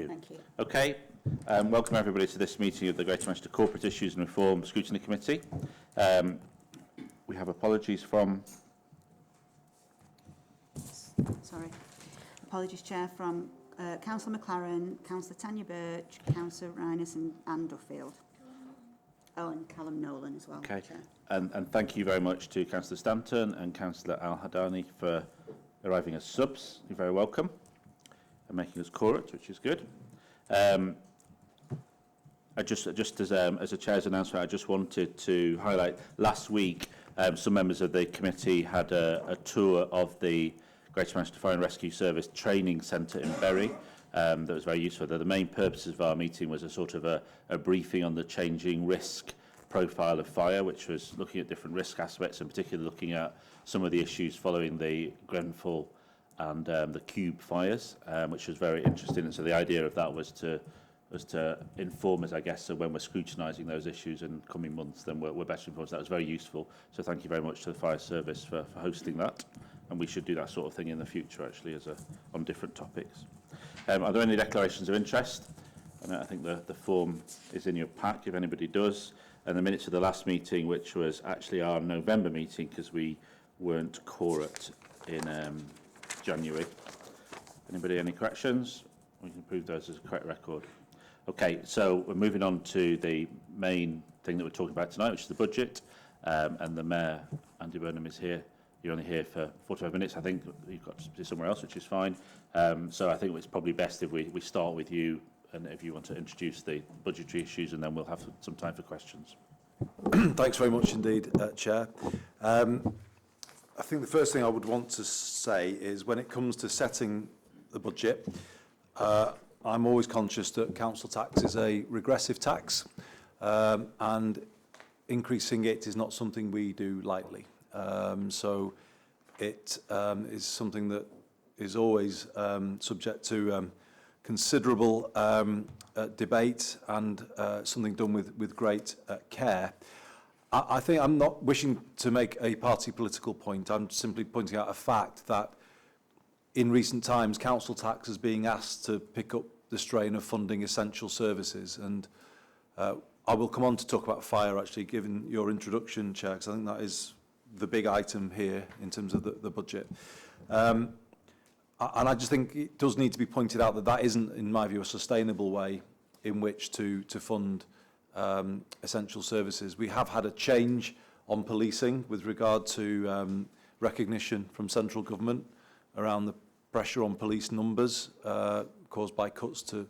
you. Thank you. Okay, welcome everybody to this meeting of the Greater Manchester Corporate Issues and Reform Scrutiny Committee. We have apologies from... Sorry. Apologies, Chair, from Councillor McLaren, Councillor Tanya Birch, Councillor Rhinus and Duffield. Oh, and Callum Nolan as well. Okay, Chair. and thank you very much to Councillor Stanton and Councillor Al-Hadani for arriving as subs. You're very welcome, and making us quorate, which is good. I just as a Chair's announcement, I just wanted to highlight last week some members of the committee had a tour of the Greater Manchester Fire and Rescue Service Training Centre in Bury. That was very useful. The main purposes of our meeting was a sort of a briefing on the changing risk profile of fire, which was looking at different risk aspects, and particularly looking at some of the issues following the Grenfell and the Cube fires, which was very interesting. And so the idea of that was to inform us, I guess, so when we're scrutinising those issues in coming months, then we're better informed. So that was very useful. So thank you very much to the Fire Service for hosting that. And we should do that sort of thing in the future, actually, on different topics. Are there any declarations of interest? And I think the form is in your pack, if anybody does. And the minutes of the last meeting, which was actually our November meeting, because we weren't quorate in January. Anybody, any corrections? We can prove those as a correct record. Okay, so we're moving on to the main thing that we're talking about tonight, which is the budget. And the Mayor, Andy Burnham, is here. You're only here for 45 minutes. I think you've got to be somewhere else, which is fine. So I think it's probably best if we start with you, and if you want to introduce the budgetary issues, and then we'll have some time for questions. Thanks very much indeed, Chair. I think the first thing I would want to say is when it comes to setting the budget, I'm always conscious that council tax is a regressive tax, and increasing it is not something we do lightly. So it is something that is always subject to considerable debate and something done with great care. I think I'm not wishing to make a party political point. I'm simply pointing out a fact that in recent times, council tax is being asked to pick up the strain of funding essential services. And I will come on to talk about fire, actually, given your introduction, Chair, because I think that is the big item here in terms of the budget. And I just think it does need to be pointed out that that isn't, in my view, a sustainable way in which to fund essential services. We have had a change on policing with regard to recognition from central government around the pressure on police numbers caused by cuts to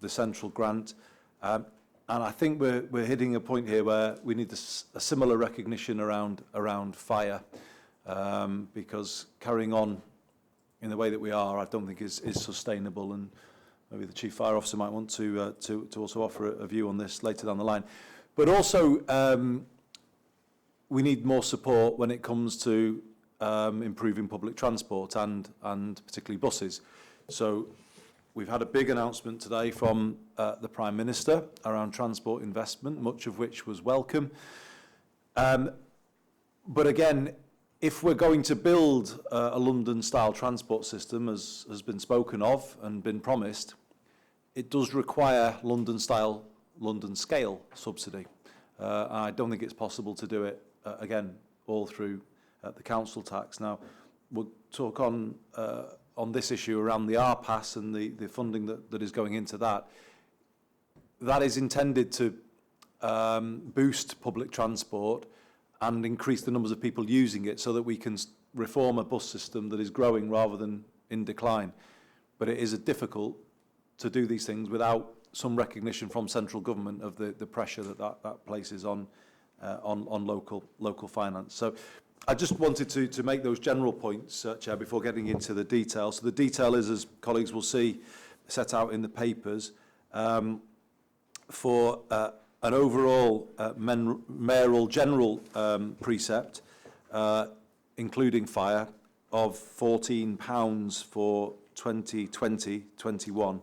the central grant. And I think we're hitting a point here where we need a similar recognition around fire, because carrying on in the way that we are, I don't think is sustainable. And maybe the Chief Fire Officer might want to also offer a view on this later down the line. But also, we need more support when it comes to improving public transport and particularly buses. So we've had a big announcement today from the Prime Minister around transport investment, much of which was welcome. But again, if we're going to build a London-style transport system, as has been spoken of and been promised, it does require London-style, London-scale subsidy. I don't think it's possible to do it, again, all through the council tax. Now, we'll talk on this issue around the RPAS and the funding that is going into that. That is intended to boost public transport and increase the numbers of people using it so that we can reform a bus system that is growing rather than in decline. But it is difficult to do these things without some recognition from central government of the pressure that places on local finance. So I just wanted to make those general points, Chair, before getting into the detail. So the detail is, as colleagues will see, set out in the papers, for an overall mayoral general precept, including fire, of £14 for 2020-21,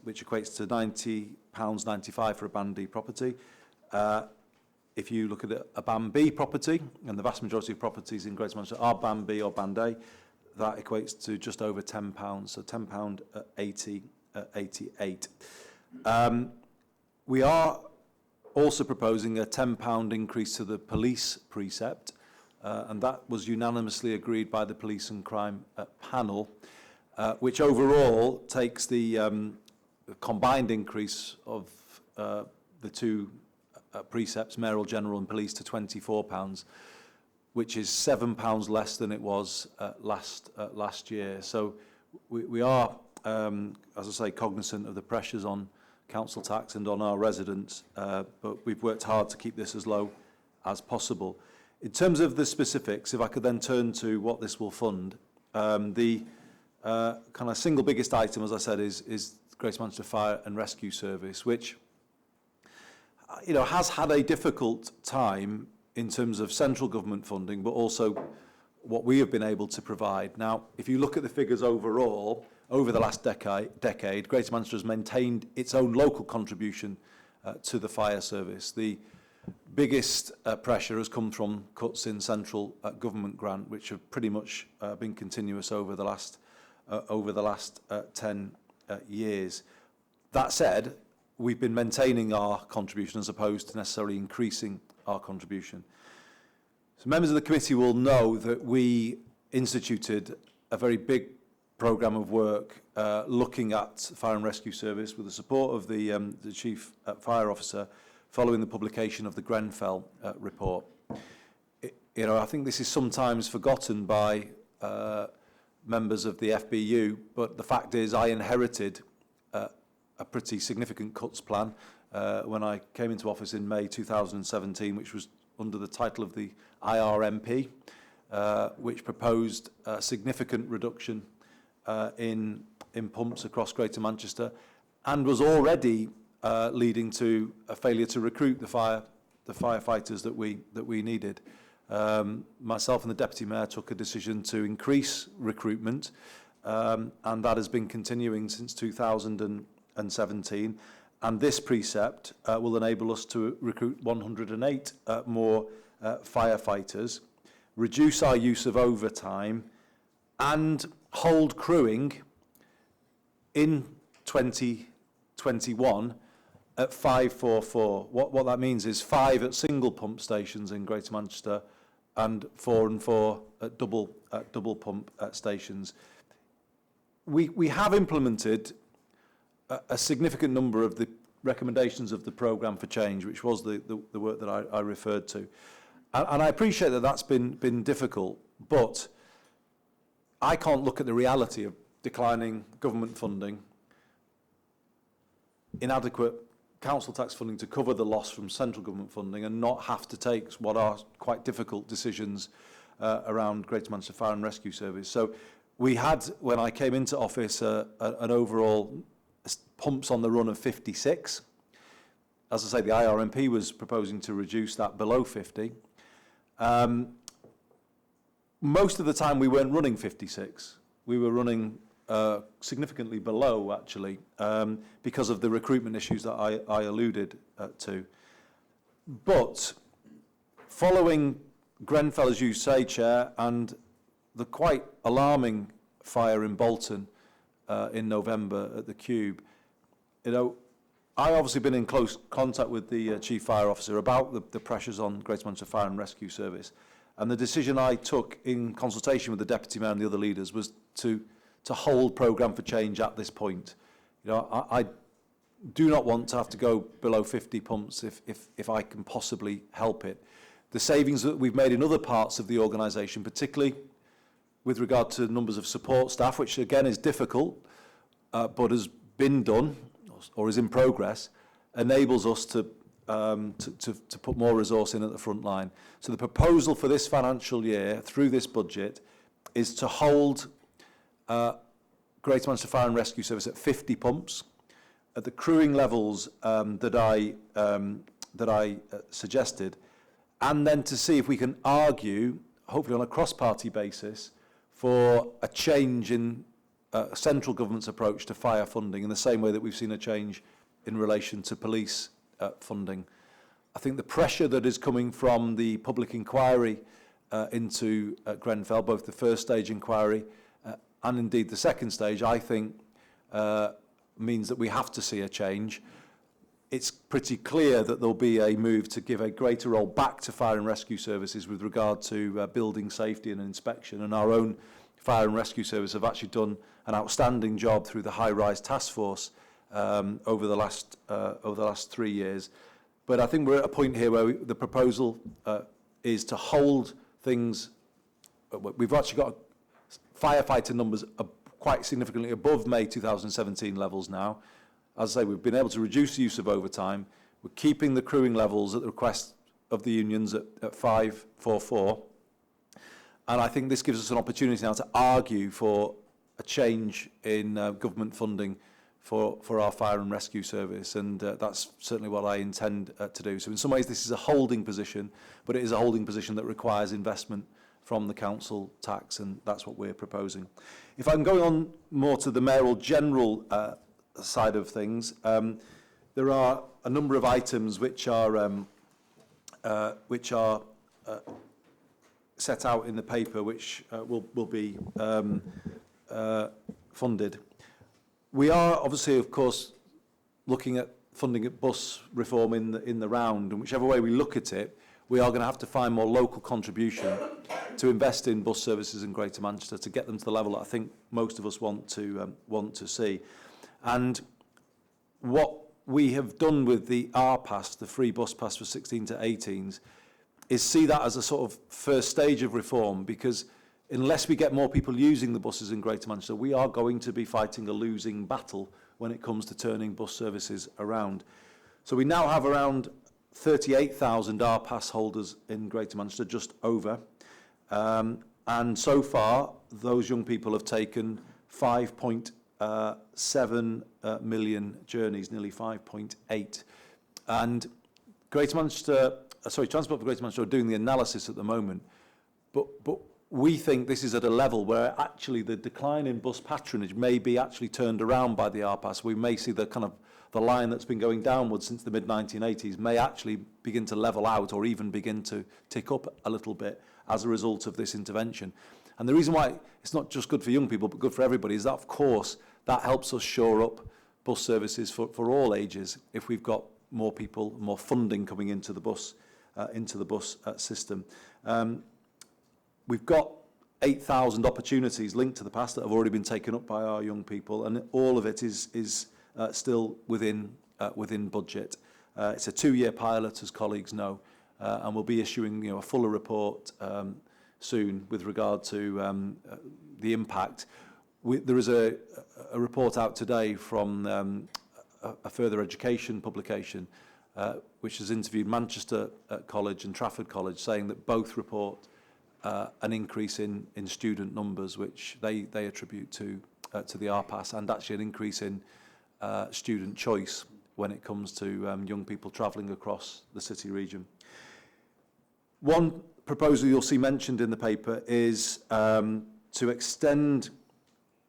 which equates to £90.95 for a Band D property. If you look at a Band B property, and the vast majority of properties in Greater Manchester are Band B or Band A, that equates to just over £10, so £10.80 88. We are also proposing a £10 increase to the police precept, and that was unanimously agreed by the Police and Crime panel, which overall takes the combined increase of the two precepts, Mayoral General and Police, to £24, which is £7 less than it was last year. So we are, as I say, cognizant of the pressures on council tax and on our residents, but we've worked hard to keep this as low as possible. In terms of the specifics, if I could then turn to what this will fund, the kind of single biggest item, as I said, is Greater Manchester Fire and Rescue Service, which has had a difficult time in terms of central government funding, but also what we have been able to provide. Now, if you look at the figures overall, over the last decade, Greater Manchester has maintained its own local contribution to the fire service. The biggest pressure has come from cuts in central government grant, which have pretty much been continuous over the last 10 years. That said, we've been maintaining our contribution as opposed to necessarily increasing our contribution. So members of the committee will know that we instituted a very big programme of work looking at Fire and Rescue Service with the support of the Chief Fire Officer following the publication of the Grenfell report. I think this is sometimes forgotten by members of the FBU, but the fact is I inherited a pretty significant cuts plan when I came into office in May 2017, which was under the title of the IRMP, which proposed a significant reduction in pumps across Greater Manchester, and was already leading to a failure to recruit the firefighters that we needed. Myself and the Deputy Mayor took a decision to increase recruitment, and that has been continuing since 2017. And this precept will enable us to recruit 108 more firefighters, reduce our use of overtime, and hold crewing in 2021 at 544. What that means is 5 at single pump stations in Greater Manchester and 4 and 4 at double pump stations. We have implemented a significant number of the recommendations of the programme for change, which was the work that I referred to. And I appreciate that that's been difficult, but I can't look at the reality of declining government funding, inadequate council tax funding to cover the loss from central government funding, and not have to take what are quite difficult decisions around Greater Manchester Fire and Rescue Service. So we had, when I came into office, an overall pumps on the run of 56. As I say, the IRMP was proposing to reduce that below 50. Most of the time we weren't running 56. We were running significantly below, actually, because of the recruitment issues that I alluded to. But following Grenfell, as you say, Chair, and the quite alarming fire in Bolton in November at the Cube, I obviously been in close contact with the Chief Fire Officer about the pressures on Greater Manchester Fire and Rescue Service. And the decision I took in consultation with the Deputy Mayor and the other leaders was to hold programme for change at this point. I do not want to have to go below 50 pumps if I can possibly help it. The savings that we've made in other parts of the organisation, particularly with regard to numbers of support staff, which again is difficult, but has been done or is in progress, enables us to put more resource in at the front line. So the proposal for this financial year through this budget is to hold Greater Manchester Fire and Rescue Service at 50 pumps at the crewing levels that I suggested, and then to see if we can argue, hopefully on a cross-party basis, for a change in central government's approach to fire funding in the same way that we've seen a change in relation to police funding. I think the pressure that is coming from the public inquiry into Grenfell, both the first stage inquiry and indeed the second stage, I think means that we have to see a change. It's pretty clear that there'll be a move to give a greater role back to fire and rescue services with regard to building safety and inspection, and our own fire and rescue service have actually done an outstanding job through the high-rise task force over the last 3 years. But I think we're at a point here where the proposal is to hold things. We've actually got firefighter numbers quite significantly above May 2017 levels now. As I say, we've been able to reduce the use of overtime. We're keeping the crewing levels at the request of the unions at 544. And I think this gives us an opportunity now to argue for a change in government funding for our fire and rescue service, and that's certainly what I intend to do. So in some ways this is a holding position, but it is a holding position that requires investment from the council tax, and that's what we're proposing. If I'm going on more to the mayoral general side of things, there are a number of items which are set out in the paper, which will be funded. We are obviously, of course, looking at funding at bus reform in the round, and whichever way we look at it, we are going to have to find more local contribution to invest in bus services in Greater Manchester to get them to the level that I think most of us want to see. And what we have done with the R pass, the free bus pass for 16 to 18s, is see that as a sort of first stage of reform, because unless we get more people using the buses in Greater Manchester, we are going to be fighting a losing battle when it comes to turning bus services around. So we now have around 38,000 R pass holders in Greater Manchester, just over. And so far, those young people have taken 5.7 million journeys, nearly 5.8. And Transport for Greater Manchester are doing the analysis at the moment, but we think this is at a level where actually the decline in bus patronage may be actually turned around by the R-Pass. We may see the line that's been going downwards since the mid-1980s may actually begin to level out or even begin to tick up a little bit as a result of this intervention. And the reason why it's not just good for young people but good for everybody is that, of course, that helps us shore up bus services for all ages if we've got more people, more funding coming into the bus system. We've got 8,000 opportunities linked to the pass that have already been taken up by our young people, and all of it is still within budget. It's a 2-year pilot, as colleagues know, and we'll be issuing a fuller report soon with regard to the impact. There is a report out today from a further education publication which has interviewed Manchester College and Trafford College, saying that both report an increase in student numbers, which they attribute to the R-Pass, and actually an increase in student choice when it comes to young people travelling across the city region. One proposal you'll see mentioned in the paper is to extend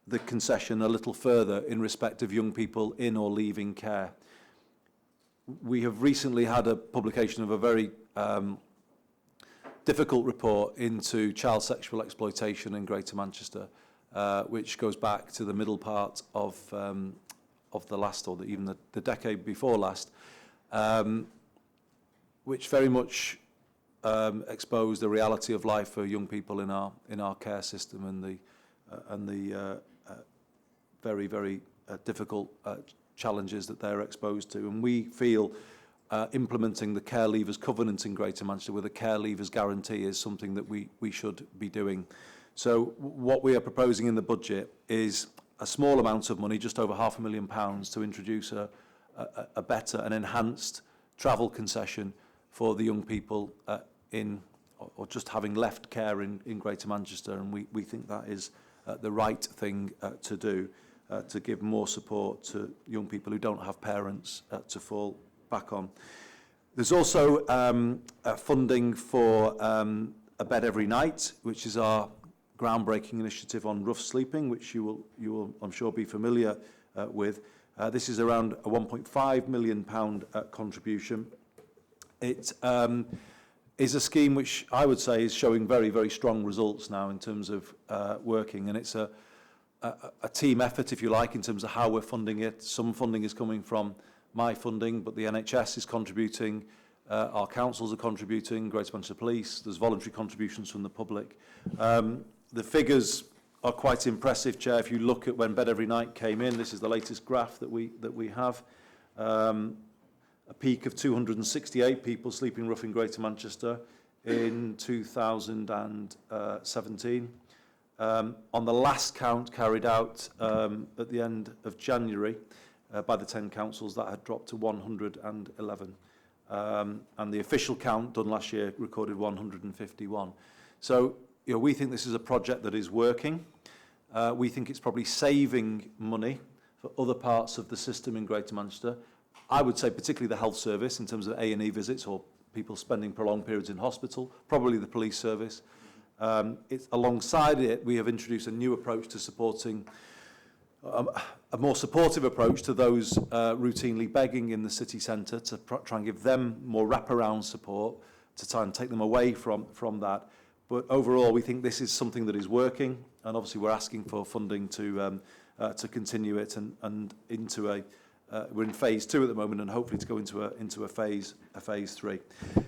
the concession a little further in respect of young people in or leaving care. We have recently had a publication of a very difficult report into child sexual exploitation in Greater Manchester, which goes back to the middle part of the last, or even the decade before last, which very much exposed the reality of life for young people in our care system and the very, very difficult challenges that they're exposed to. And we feel implementing the Care Leavers Covenant in Greater Manchester with a Care Leavers Guarantee is something that we should be doing. So what we are proposing in the budget is a small amount of money, just over £500,000, to introduce a better and enhanced travel concession for the young people in or just having left care in Greater Manchester. And we think that is the right thing to do, to give more support to young people who don't have parents to fall back on. There's also funding for a bed every night, which is our groundbreaking initiative on rough sleeping, which you will I'm sure be familiar with. This is around a £1.5 million contribution. It is a scheme which I would say is showing very, very strong results now in terms of working, and it's a a team effort, if you like, in terms of how we're funding it. Some funding is coming from my funding, but the NHS is contributing, our councils are contributing, Greater Manchester Police, there's voluntary contributions from the public. The figures are quite impressive, Chair. If you look at when Bed Every Night came in, this is the latest graph that we have. A peak of 268 people sleeping rough in Greater Manchester in 2017. On the last count carried out at the end of January by the 10 councils, that had dropped to 111. And the official count done last year recorded 151. So, you know, we think this is a project that is working. We think it's probably saving money for other parts of the system in Greater Manchester. I would say particularly the health service in terms of A&E visits or people spending prolonged periods in hospital, probably the police service. It's alongside it, we have introduced a new approach to supporting, a more supportive approach to those routinely begging in the city centre to try and give them more wraparound support to try and take them away from that. But overall, we think this is something that is working, and obviously we're asking for funding to continue it and into a. We're in phase 2 at the moment, and hopefully to go into a phase 3.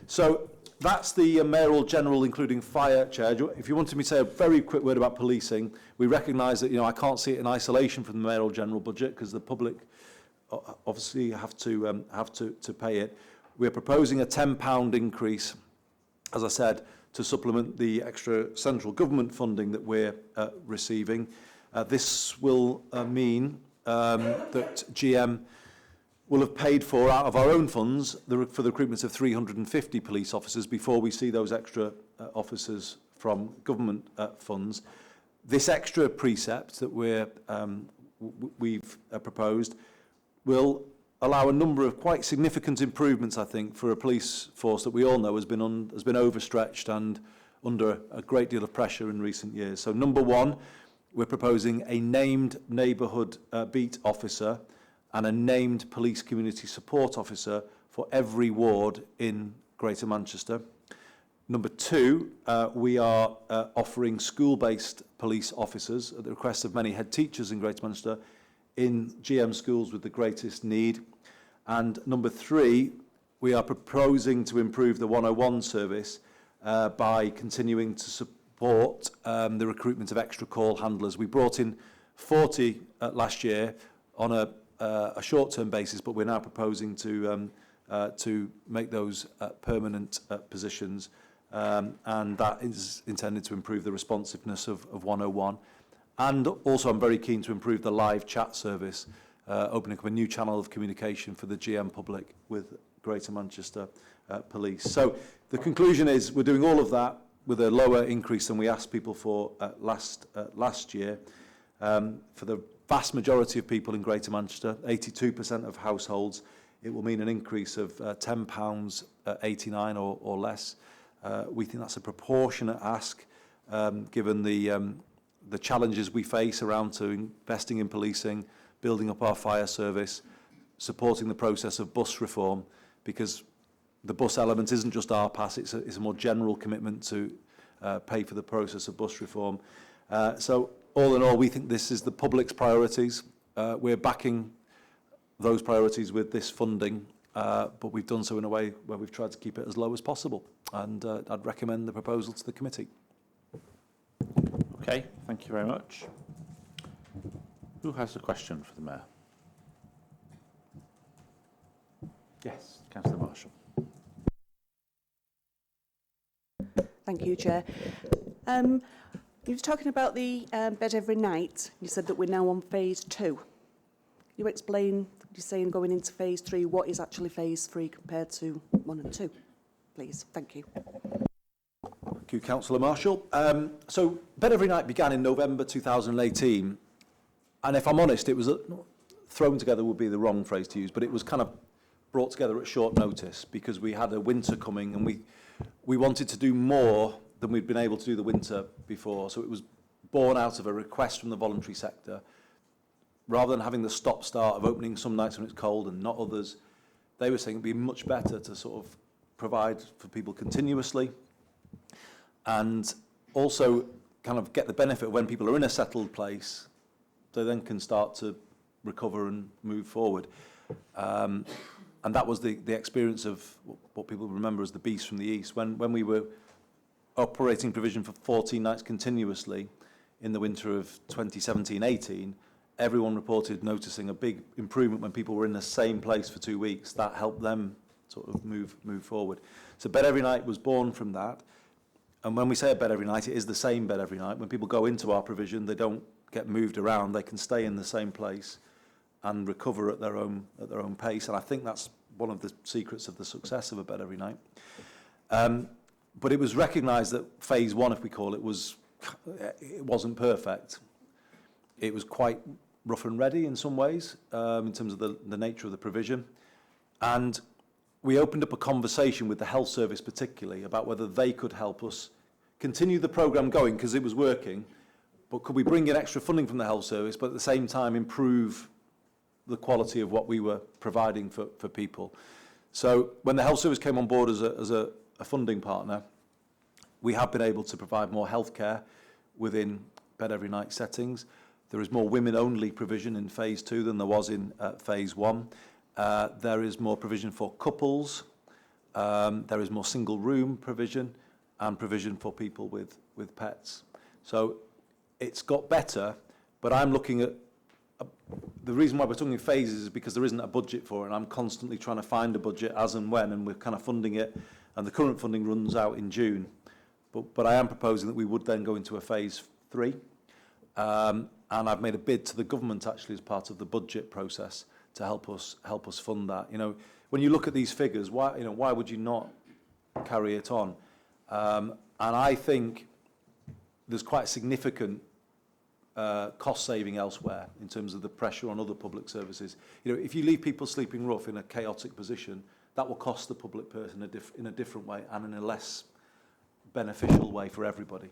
So that's the mayoral general, including fire, Chair. If you wanted me to say a very quick word about policing, we recognise that, you know, I can't see it in isolation from the mayoral general budget because the public obviously have to pay it. We're proposing a £10 increase, as I said, to supplement the extra central government funding that we're receiving. This will mean that GM will have paid for, out of our own funds, for the recruitment of 350 police officers before we see those extra officers from government funds. This extra precept that we've proposed will allow a number of quite significant improvements, I think, for a police force that we all know has been overstretched and under a great deal of pressure in recent years. So, number one, we're proposing a named neighbourhood beat officer and a named police community support officer for every ward in Greater Manchester. Number two, we are offering school-based police officers at the request of many head teachers in Greater Manchester in GM schools with the greatest need. And number three, we are proposing to improve the 101 service by continuing to support the recruitment of extra call handlers. We brought in 40 last year on a short-term basis, but we're now proposing to make those permanent positions, and that is intended to improve the responsiveness of 101. And also I'm very keen to improve the live chat service, opening up a new channel of communication for the GM public with Greater Manchester Police. So the conclusion is we're doing all of that with a lower increase than we asked people for last year. For the vast majority of people in Greater Manchester, 82% of households, it will mean an increase of £10.89 or less. We think that's a proportionate ask, given the challenges we face around to investing in policing, building up our fire service, supporting the process of bus reform, because the bus element isn't just our pass, it's a more general commitment to pay for the process of bus reform. So all in all, we think this is the public's priorities. We're backing those priorities with this funding, but we've done so in a way where we've tried to keep it as low as possible. And I'd recommend the proposal to the committee. Okay, thank you very much. Who has a question for the Mayor? Yes, Councillor Marshall. Thank you, Chair. You were talking about the Bed Every Night. You said that we're now on phase 2. Can you explain, you're saying going into phase 3, what is actually phase 3 compared to 1 and 2, please? Thank you. Thank you, Councillor Marshall. So Bed Every Night began in November 2018, and if I'm honest, it was thrown together would be the wrong phrase to use, but it was kind of brought together at short notice because we had a winter coming and we wanted to do more than we'd been able to do the winter before. So it was born out of a request from the voluntary sector. Rather than having the stop-start of opening some nights when it's cold and not others, they were saying it'd be much better to sort of provide for people continuously and also kind of get the benefit when people are in a settled place, they then can start to recover and move forward. And that was the experience of what people remember as the beast from the east. When we were operating provision for 14 nights continuously in the winter of 2017-18, everyone reported noticing a big improvement when people were in the same place for 2 weeks. That helped them sort of move forward. So Bed Every Night was born from that. And when we say a bed every night, it is the same bed every night. When people go into our provision, they don't get moved around. They can stay in the same place and recover at their own pace. And I think that's one of the secrets of the success of a bed every night. But it was recognised that phase one, if we call it, it wasn't perfect. It was quite rough and ready in some ways, in terms of the nature of the provision. And we opened up a conversation with the health service particularly about whether they could help us continue the programme going, because it was working, but could we bring in extra funding from the health service, but at the same time improve the quality of what we were providing for people. So when the health service came on board as a funding partner, we have been able to provide more healthcare within bed every night settings. There is more women-only provision in phase 2 than there was in phase 1. There is more provision for couples. There is more single-room provision and provision for people with pets. So it's got better, but I'm looking at the reason why we're talking in phases is because there isn't a budget for it, and I'm constantly trying to find a budget as and when, and we're kind of funding it, and the current funding runs out in June. But I am proposing that we would then go into a phase 3, and I've made a bid to the government actually as part of the budget process to help us fund that. You know, when you look at these figures, why would you not carry it on? And I think there's quite significant cost saving elsewhere in terms of the pressure on other public services. You know, if you leave people sleeping rough in a chaotic position, that will cost the public person in a different way and in a less beneficial way for everybody.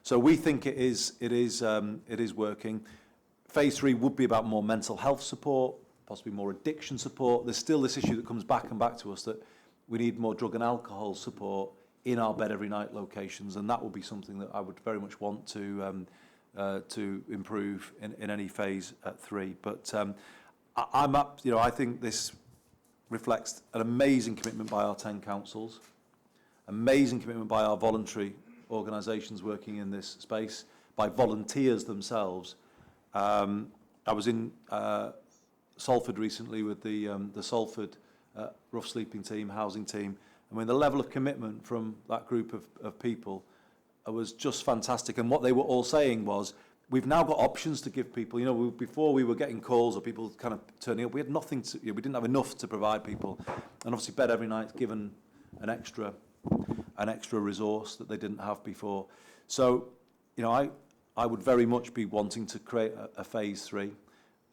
So we think it is working. Phase 3 would be about more mental health support, possibly more addiction support. There's still this issue that comes back to us that we need more drug and alcohol support in our bed every night locations, and that will be something that I would very much want to improve in any phase 3. But I'm up. You know, I think this reflects an amazing commitment by our 10 councils, amazing commitment by our voluntary organisations working in this space, by volunteers themselves. I was in Salford recently with the Salford rough sleeping team, housing team. I mean, the level of commitment from that group of people was just fantastic. And what they were all saying was, we've now got options to give people. You know, before we were getting calls or people kind of turning up, we had nothing to, we didn't have enough to provide people. And obviously Bed Every Night's given an extra resource that they didn't have before. So, you know, I would very much be wanting to create a phase 3.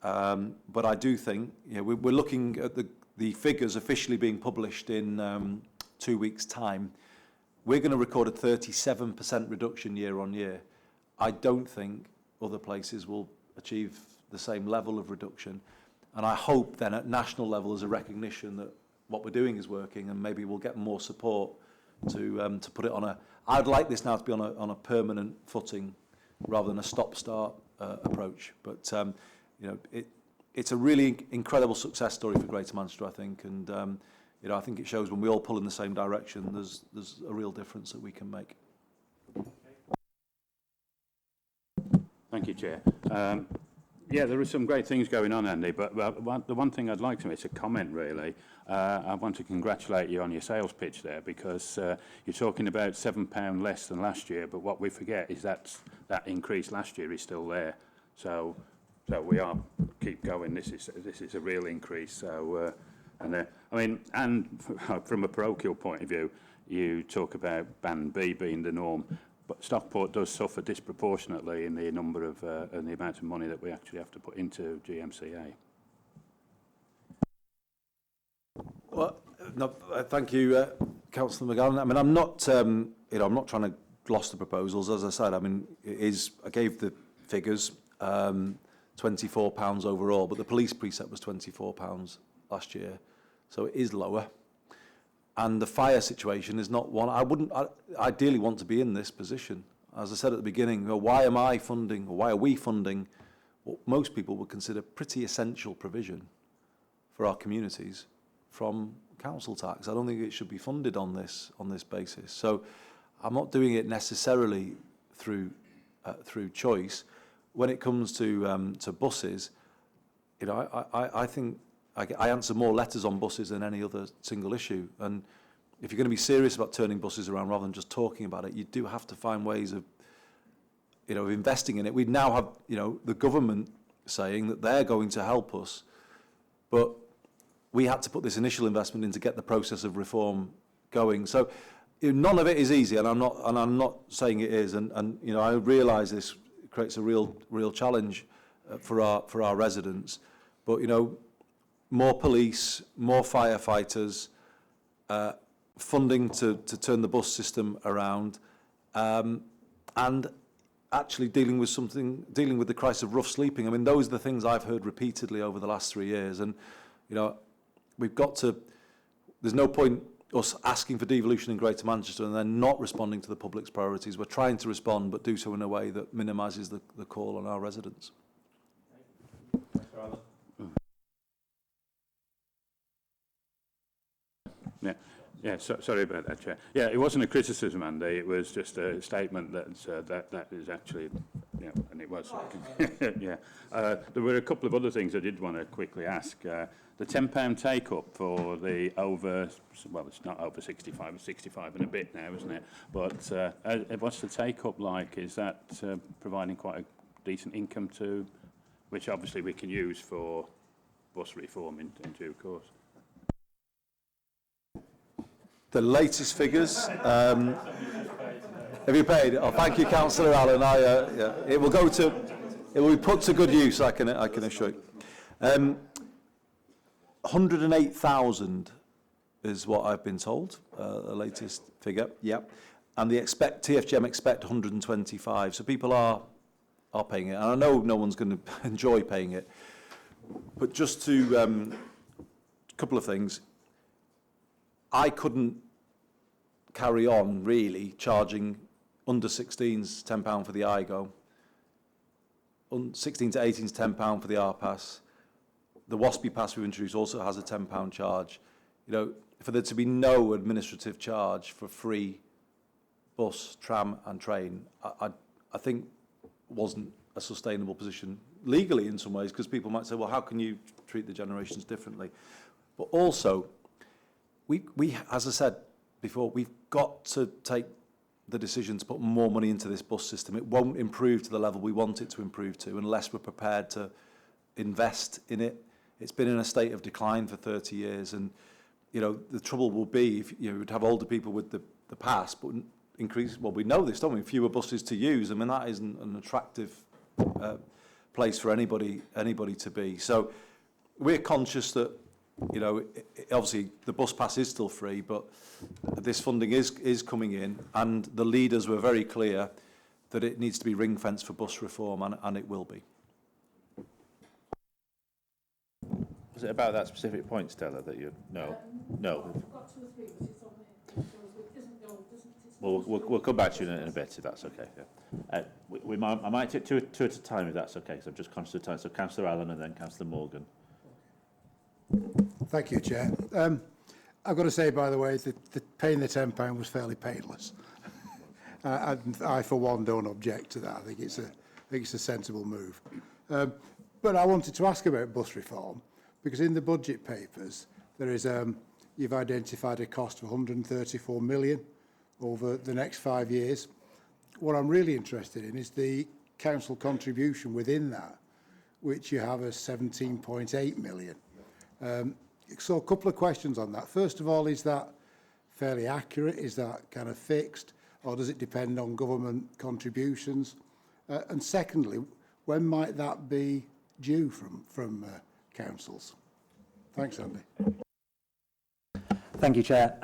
But I do think, you know, we're looking at the figures officially being published in 2 weeks' time. We're going to record a 37% reduction year on year. I don't think other places will achieve the same level of reduction. And I hope then at national level there's a recognition that what we're doing is working, and maybe we'll get more support to put it on a... I'd like this now to be on a permanent footing rather than a stop-start approach. But, you know, it's a really incredible success story for Greater Manchester, I think. And, you know, I think it shows when we all pull in the same direction, there's a real difference that we can make. Thank you, Chair. Yeah, there are some great things going on, Andy, but the one thing I'd like to make is a comment, really. I want to congratulate you on your sales pitch there, because you're talking about £7 less than last year, but what we forget is that increase last year is still there. So we are keep going. This is a real increase. So I mean, and from a parochial point of view, you talk about Band B being the norm. But Stockport does suffer disproportionately in the number of and the amount of money that we actually have to put into GMCA. Well, no, thank you, Councillor McGowan. I mean, I'm not, you know, I'm not trying to gloss the proposals. As I said, I mean, I gave the figures, £24 overall, but the police precept was £24 last year, so it is lower. And the fire situation is not one. I ideally want to be in this position. As I said at the beginning, you know, why am I funding, or why are we funding what most people would consider pretty essential provision for our communities from council tax. I don't think it should be funded on this basis. So I'm not doing it necessarily through choice. When it comes to buses, you know, I think I answer more letters on buses than any other single issue. And if you're going to be serious about turning buses around rather than just talking about it, you do have to find ways of, you know, of investing in it. We now have, you know, the government saying that they're going to help us, but we had to put this initial investment in to get the process of reform going. So you know, none of it is easy, and I'm not saying it is. And you know, I realise this creates a real challenge for our residents. But you know, more police, more firefighters, funding to turn the bus system around, and actually dealing with the crisis of rough sleeping. I mean, those are the things I've heard repeatedly over the last 3 years. And you know, we've got to. There's no point us asking for devolution in Greater Manchester and then not responding to the public's priorities. We're trying to respond, but do so in a way that minimises the call on our residents. Yeah, sorry about that, Chair. Yeah, it wasn't a criticism, Andy. It was just a statement that is actually, yeah, and it was. Yeah. There were a couple of other things I did want to quickly ask. The £10 take-up for the over, well, it's not over 65, it's 65 and a bit now, isn't it? But what's the take-up like? Is that providing quite a decent income to, which obviously we can use for bus reform in due course? The latest figures. Have you paid? Oh, thank you, Councillor Allen. Yeah, it will be put to good use. I can assure you. 108,000 is what I've been told. The latest figure. Yep. And TFGM expect 125. So people are paying it, and I know no one's going to enjoy paying it. But just to a couple of things. I couldn't carry on really charging under 16s £10 for the IGO, 16 to 18s £10 for the R-Pass. The WASPI pass we've introduced also has a £10 charge. You know, for there to be no administrative charge for free bus, tram and train, I think wasn't a sustainable position legally in some ways, because people might say, well, how can you treat the generations differently? But also, we, as I said before, we've got to take the decision to put more money into this bus system. It won't improve to the level we want it to improve to unless we're prepared to invest in it. It's been in a state of decline for 30 years, and you know the trouble will be if you would have older people with the pass, but increase. Well, we know this, don't we? Fewer buses to use. I mean, that isn't an attractive place for anybody to be. So we're conscious that, you know, obviously the bus pass is still free, but this funding is coming in, and the leaders were very clear that it needs to be ring-fenced for bus reform, and it will be. Was it about that specific point, Stella, that you... No. No. Well, we'll come back to you in a bit, if that's okay. Yeah. I might take two at a time, if that's okay, because I'm just conscious of time. So Councillor Allen and then Councillor Morgan. Thank you, Chair. I've got to say, by the way, that paying the £10 was fairly painless. And I, for one, don't object to that. I think it's a sensible move. But I wanted to ask about bus reform, because in the budget papers, there is you've identified a cost of 134 million over the next 5 years. What I'm really interested in is the council contribution within that, which you have as 17.8 million. So a couple of questions on that. First of all, is that fairly accurate? Is that kind of fixed, or does it depend on government contributions? And secondly, when might that be due from councils? Thanks, Andy. Thank you, Chair.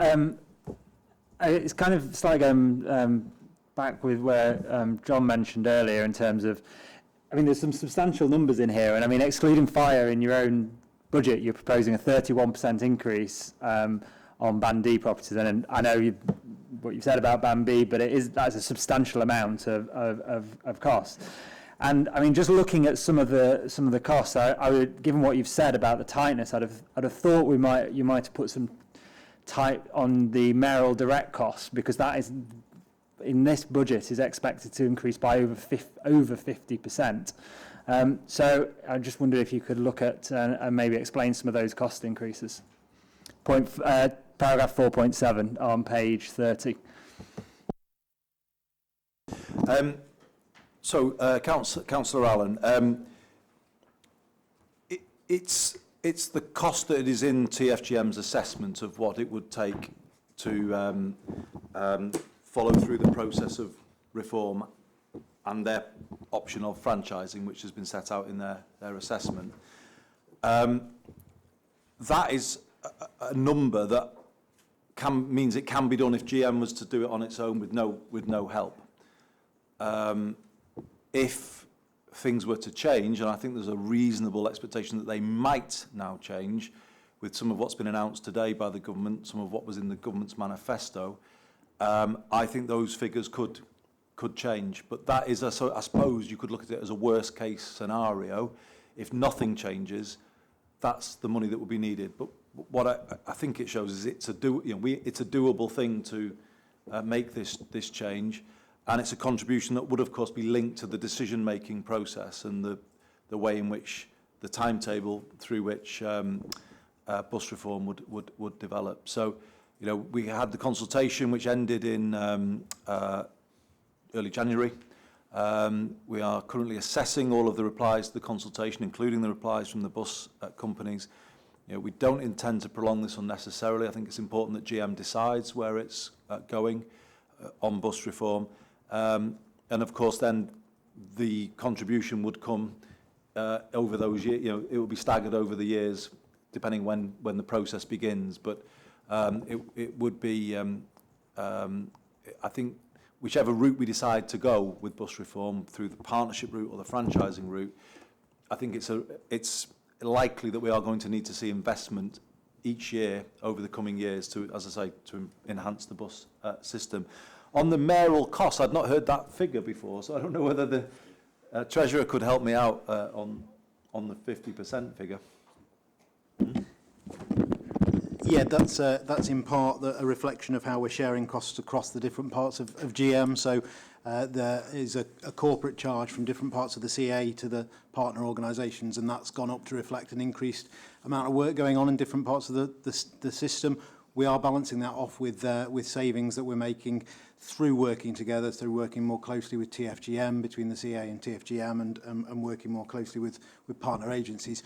It's kind of slightly going back with where John mentioned earlier in terms of, I mean, there's some substantial numbers in here, and I mean, excluding fire in your own budget, you're proposing a 31% increase on Band D properties, and I know what you've said about Band B, but that's a substantial amount of cost. And I mean, just looking at some of the costs, I would, given what you've said about the tightness, I'd have thought you might have put some tight on the mayoral direct costs, because that is, in this budget, is expected to increase by over 50%. So I just wondered if you could look at and maybe explain some of those cost increases. Paragraph 4.7 on page 30. Councillor Allen, it's the cost that is in TFGM's assessment of what it would take to follow through the process of reform and their option of franchising, which has been set out in their assessment. That is a number that means it can be done if GM was to do it on its own with no help. If things were to change, and I think there's a reasonable expectation that they might now change with some of what's been announced today by the government, some of what was in the government's manifesto, I think those figures could change. But that is, I suppose you could look at it as a worst case scenario. If nothing changes, that's the money that will be needed. But what I think it shows is it's a doable thing to make this change, and it's a contribution that would, of course, be linked to the decision-making process and the way in which the timetable through which bus reform would develop. So, we had the consultation which ended in early January. We are currently assessing all of the replies to the consultation, including the replies from the bus companies. We don't intend to prolong this unnecessarily. I think it's important that GM decides where it's going on bus reform. And of course, then the contribution would come over those years. It will be staggered over the years, depending when the process begins. But it would be, I think, whichever route we decide to go with bus reform, through the partnership route or the franchising route, I think it's likely that we are going to need to see investment each year over the coming years to, as I say, to enhance the bus system. On the mayoral costs, I'd not heard that figure before, so I don't know whether the Treasurer could help me out on the 50% figure. Yeah, that's in part a reflection of how we're sharing costs across the different parts of GM. So there is a corporate charge from different parts of the CA to the partner organisations, and that's gone up to reflect an increased amount of work going on in different parts of the system. We are balancing that off with savings that we're making through working together, through working more closely with TFGM, between the CA and TFGM, and working more closely with partner agencies.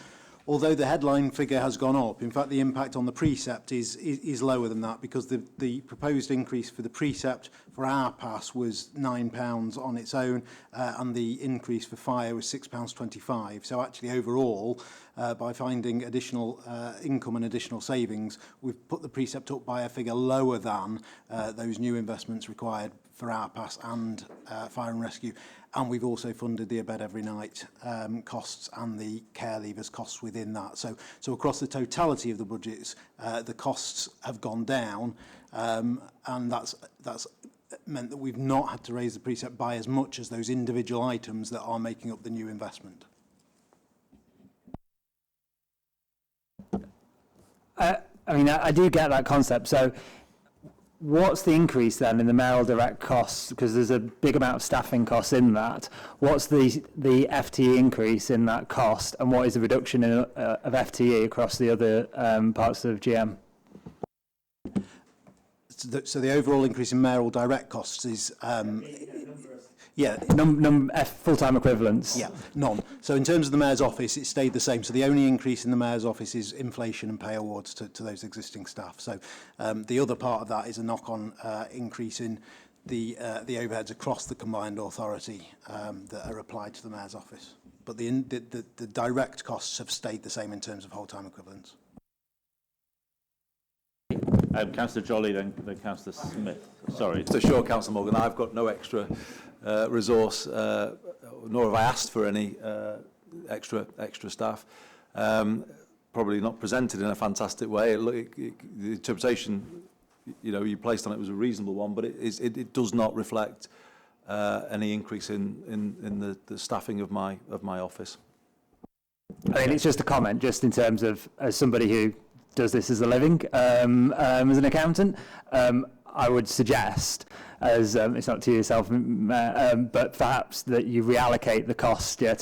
Although the headline figure has gone up, in fact, the impact on the precept is lower than that, because the proposed increase for the precept for our pass was £9 on its own, and the increase for fire was £6.25. So actually, overall, by finding additional income and additional savings, we've put the precept up by a figure lower than those new investments required for our pass and fire and rescue. And we've also funded the Abed Every Night costs and the care leavers costs within that. So across the totality of the budgets, the costs have gone down, and that's meant that we've not had to raise the precept by as much as those individual items that are making up the new investment. I mean, I do get that concept. So what's the increase then in the mayoral direct costs? Because there's a big amount of staffing costs in that. What's the FTE increase in that cost, and what is the reduction of FTE across the other parts of GM? So the overall increase in mayoral direct costs is full-time equivalents. Yeah, none. So in terms of the Mayor's office, it stayed the same. So the only increase in the Mayor's office is inflation and pay awards to those existing staff. So the other part of that is a knock-on increase in the overheads across the combined authority that are applied to the Mayor's office. But the direct costs have stayed the same in terms of whole-time equivalents. Councillor Jolly, then Councillor Smith. Sorry. So sure, Councillor Morgan, I've got no extra resource, nor have I asked for any extra staff. Probably not presented in a fantastic way. The interpretation, you placed on it was a reasonable one, but it does not reflect any increase in the staffing of my office. I mean, it's just a comment, just in terms of, as somebody who does this as a living, as an accountant, I would suggest, as it's not to yourself, but perhaps that you reallocate the cost, to have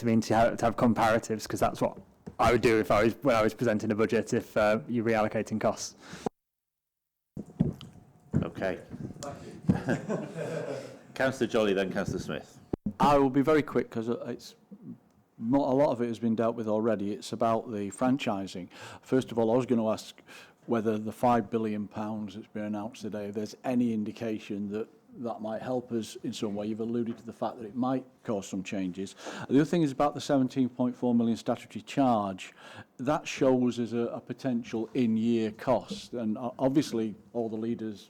comparatives, because that's what I would do when I was presenting a budget, if you're reallocating costs. Okay. Councillor Jolly, then Councillor Smith. I will be very quick because it's not, a lot of it has been dealt with already. It's about the franchising. First of all, I was going to ask whether the £5 billion that's been announced today, if there's any indication that that might help us in some way. You've alluded to the fact that it might cause some changes. The other thing is about the 17.4 million statutory charge. That shows as a potential in-year cost. And obviously, all the leaders,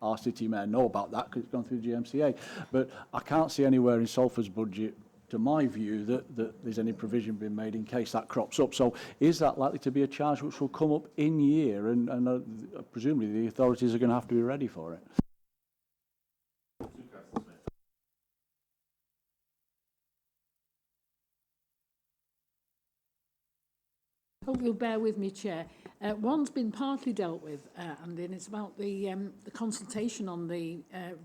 our city mayor, know about that because it's gone through the GMCA. But I can't see anywhere in Salford's budget, to my view, that there's any provision being made in case that crops up. So is that likely to be a charge which will come up in year? And presumably the authorities are going to have to be ready for it. Hope you'll bear with me, Chair. One's been partly dealt with, and then it's about the consultation on the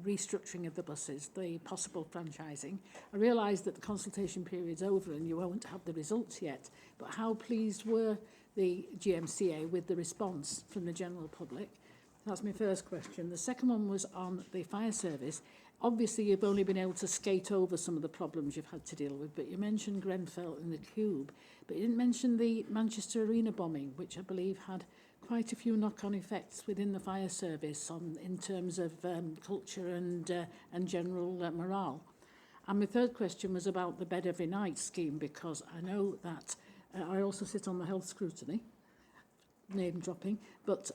restructuring of the buses, the possible franchising. I realise that the consultation period's over and you won't have the results yet, but how pleased were the GMCA with the response from the general public? That's my first question. The second one was on the fire service. Obviously, you've only been able to skate over some of the problems you've had to deal with, but you mentioned Grenfell and the Cube, but you didn't mention the Manchester Arena bombing, which I believe had quite a few knock-on effects within the fire service in terms of culture and general morale. And my third question was about the Bed Every Night scheme, because I know that I also sit on the health scrutiny, name dropping, but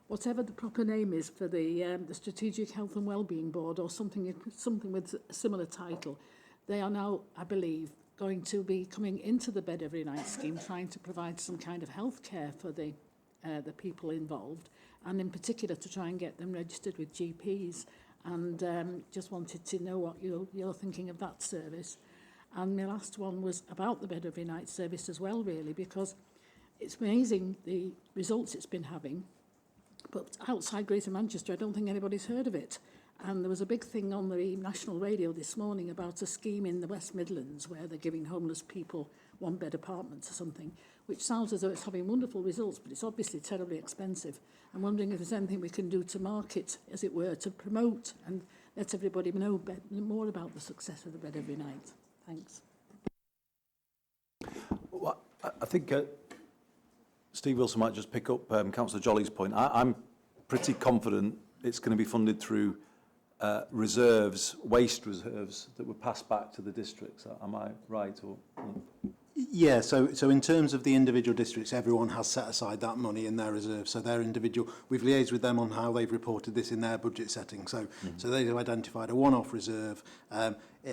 whatever the proper name is for the Strategic Health and Wellbeing Board, or something with a similar title, they are now, I believe, going to be coming into the Bed Every Night scheme, trying to provide some kind of health care for the people involved, and in particular to try and get them registered with GPs. And just wanted to know what you're thinking of that service. And my last one was about the Bed Every Night service as well, really, because it's amazing the results it's been having, but outside Greater Manchester, I don't think anybody's heard of it. And there was a big thing on the national radio this morning about a scheme in the West Midlands where they're giving homeless people one-bed apartments or something, which sounds as though it's having wonderful results, but it's obviously terribly expensive. I'm wondering if there's anything we can do to market, as it were, to promote and let everybody know more about the success of the Bed Every Night. Thanks. Well, I think Steve Wilson might just pick up Councillor Jolly's point. I'm pretty confident it's going to be funded through reserves, waste reserves that were passed back to the districts. Am I right? Or Yeah, so in terms of the individual districts, everyone has set aside that money in their reserve. So their individual, we've liaised with them on how they've reported this in their budget setting. So so they've identified a one-off reserve.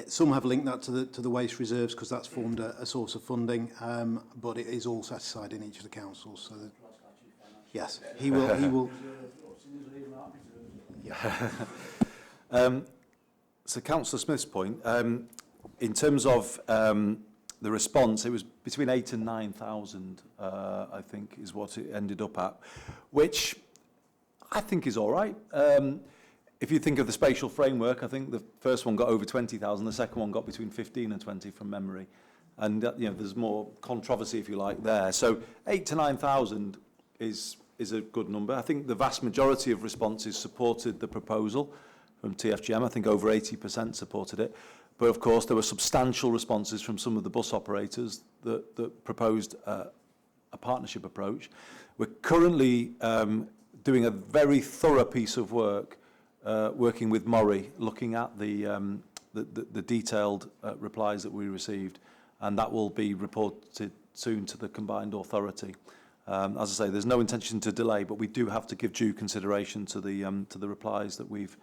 Some have linked that to the waste reserves because that's formed a source of funding, but it is all set aside in each of the councils. So that, yes, he will. So Councillor Smith's point, in terms of the response, it was between 8,000 and 9,000, I think, is what it ended up at, which I think is all right. If you think of the spatial framework, I think the first one got over 20,000, the second one got between 15 and 20 from memory. And, there's more controversy, if you like, there. So 8,000 to 9,000 is a good number. I think the vast majority of responses supported the proposal from TFGM. I think over 80% supported it. But of course, there were substantial responses from some of the bus operators that proposed a partnership approach. We're currently doing a very thorough piece of work, working with Murray, looking at the detailed replies that we received, and that will be reported soon to the combined authority. As I say, there's no intention to delay, but we do have to give due consideration to the replies that we've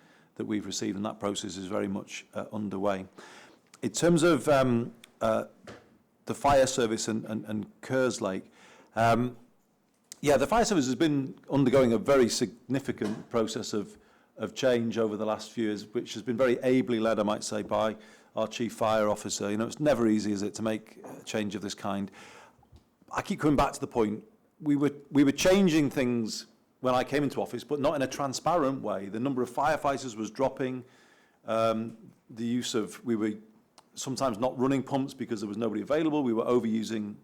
received, and that process is very much underway. In terms of the fire service and Kerslake, the fire service has been undergoing a very significant process of of change over the last few years, which has been very ably led, I might say, by our Chief Fire Officer. You know, it's never easy, is it, to make a change of this kind. I keep coming back to the point, we were changing things when I came into office, but not in a transparent way. The number of firefighters was dropping. The use of, we were sometimes not running pumps because there was nobody available. We were overusing,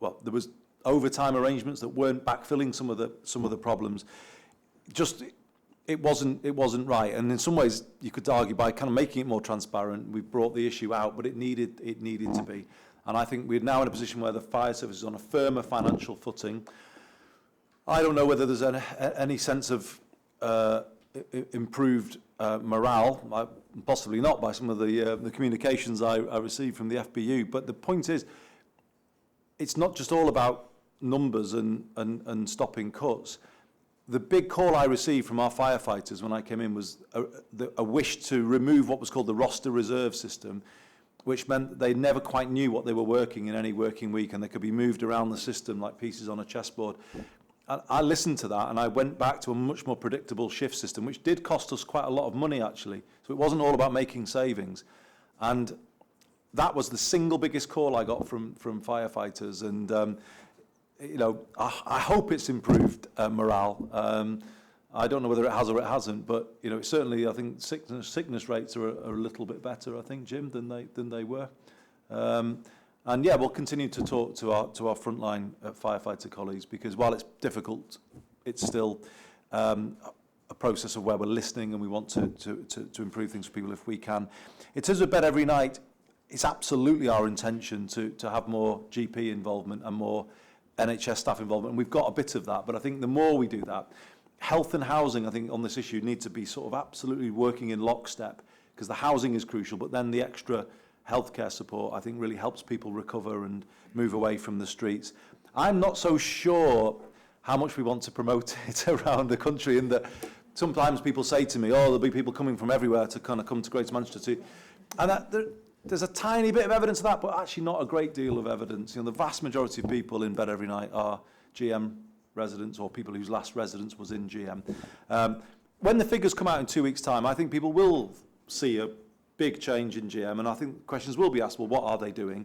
well, there was overtime arrangements that weren't backfilling some of the problems. Just, it wasn't right. And in some ways, you could argue by kind of making it more transparent, we've brought the issue out, but it needed to be. And I think we're now in a position where the fire service is on a firmer financial footing. I don't know whether there's any sense of improved morale, possibly not by some of the communications I received from the FBU, but the point is, it's not just all about numbers and stopping cuts. The big call I received from our firefighters when I came in was a wish to remove what was called the roster reserve system, which meant that they never quite knew what they were working in any working week, and they could be moved around the system like pieces on a chessboard. And I listened to that, and I went back to a much more predictable shift system, which did cost us quite a lot of money, actually. So it wasn't all about making savings. And that was the single biggest call I got from firefighters. And, you know, I hope it's improved morale. I don't know whether it has or it hasn't, but, you know, certainly I think sickness rates are a little bit better, I think, Jim, than they were. And yeah, we'll continue to talk to our frontline firefighter colleagues, because while it's difficult, it's still a process of where we're listening, and we want to improve things for people if we can. In terms of Bed Every Night, it's absolutely our intention to have more GP involvement and more NHS staff involvement, and we've got a bit of that, but I think the more we do that, health and housing, I think, on this issue need to be sort of absolutely working in lockstep, because the housing is crucial, but then the extra healthcare support, I think, really helps people recover and move away from the streets. I'm not so sure how much we want to promote it around the country, in that sometimes people say to me, oh, there'll be people coming from everywhere to kind of come to Greater Manchester too. And there's a tiny bit of evidence of that, but actually not a great deal of evidence. You know, the vast majority of people in Bed Every Night are GM residents, or people whose last residence was in GM. When the figures come out in 2 weeks' time, I think people will see a big change in GM, and I think questions will be asked, well, what are they doing?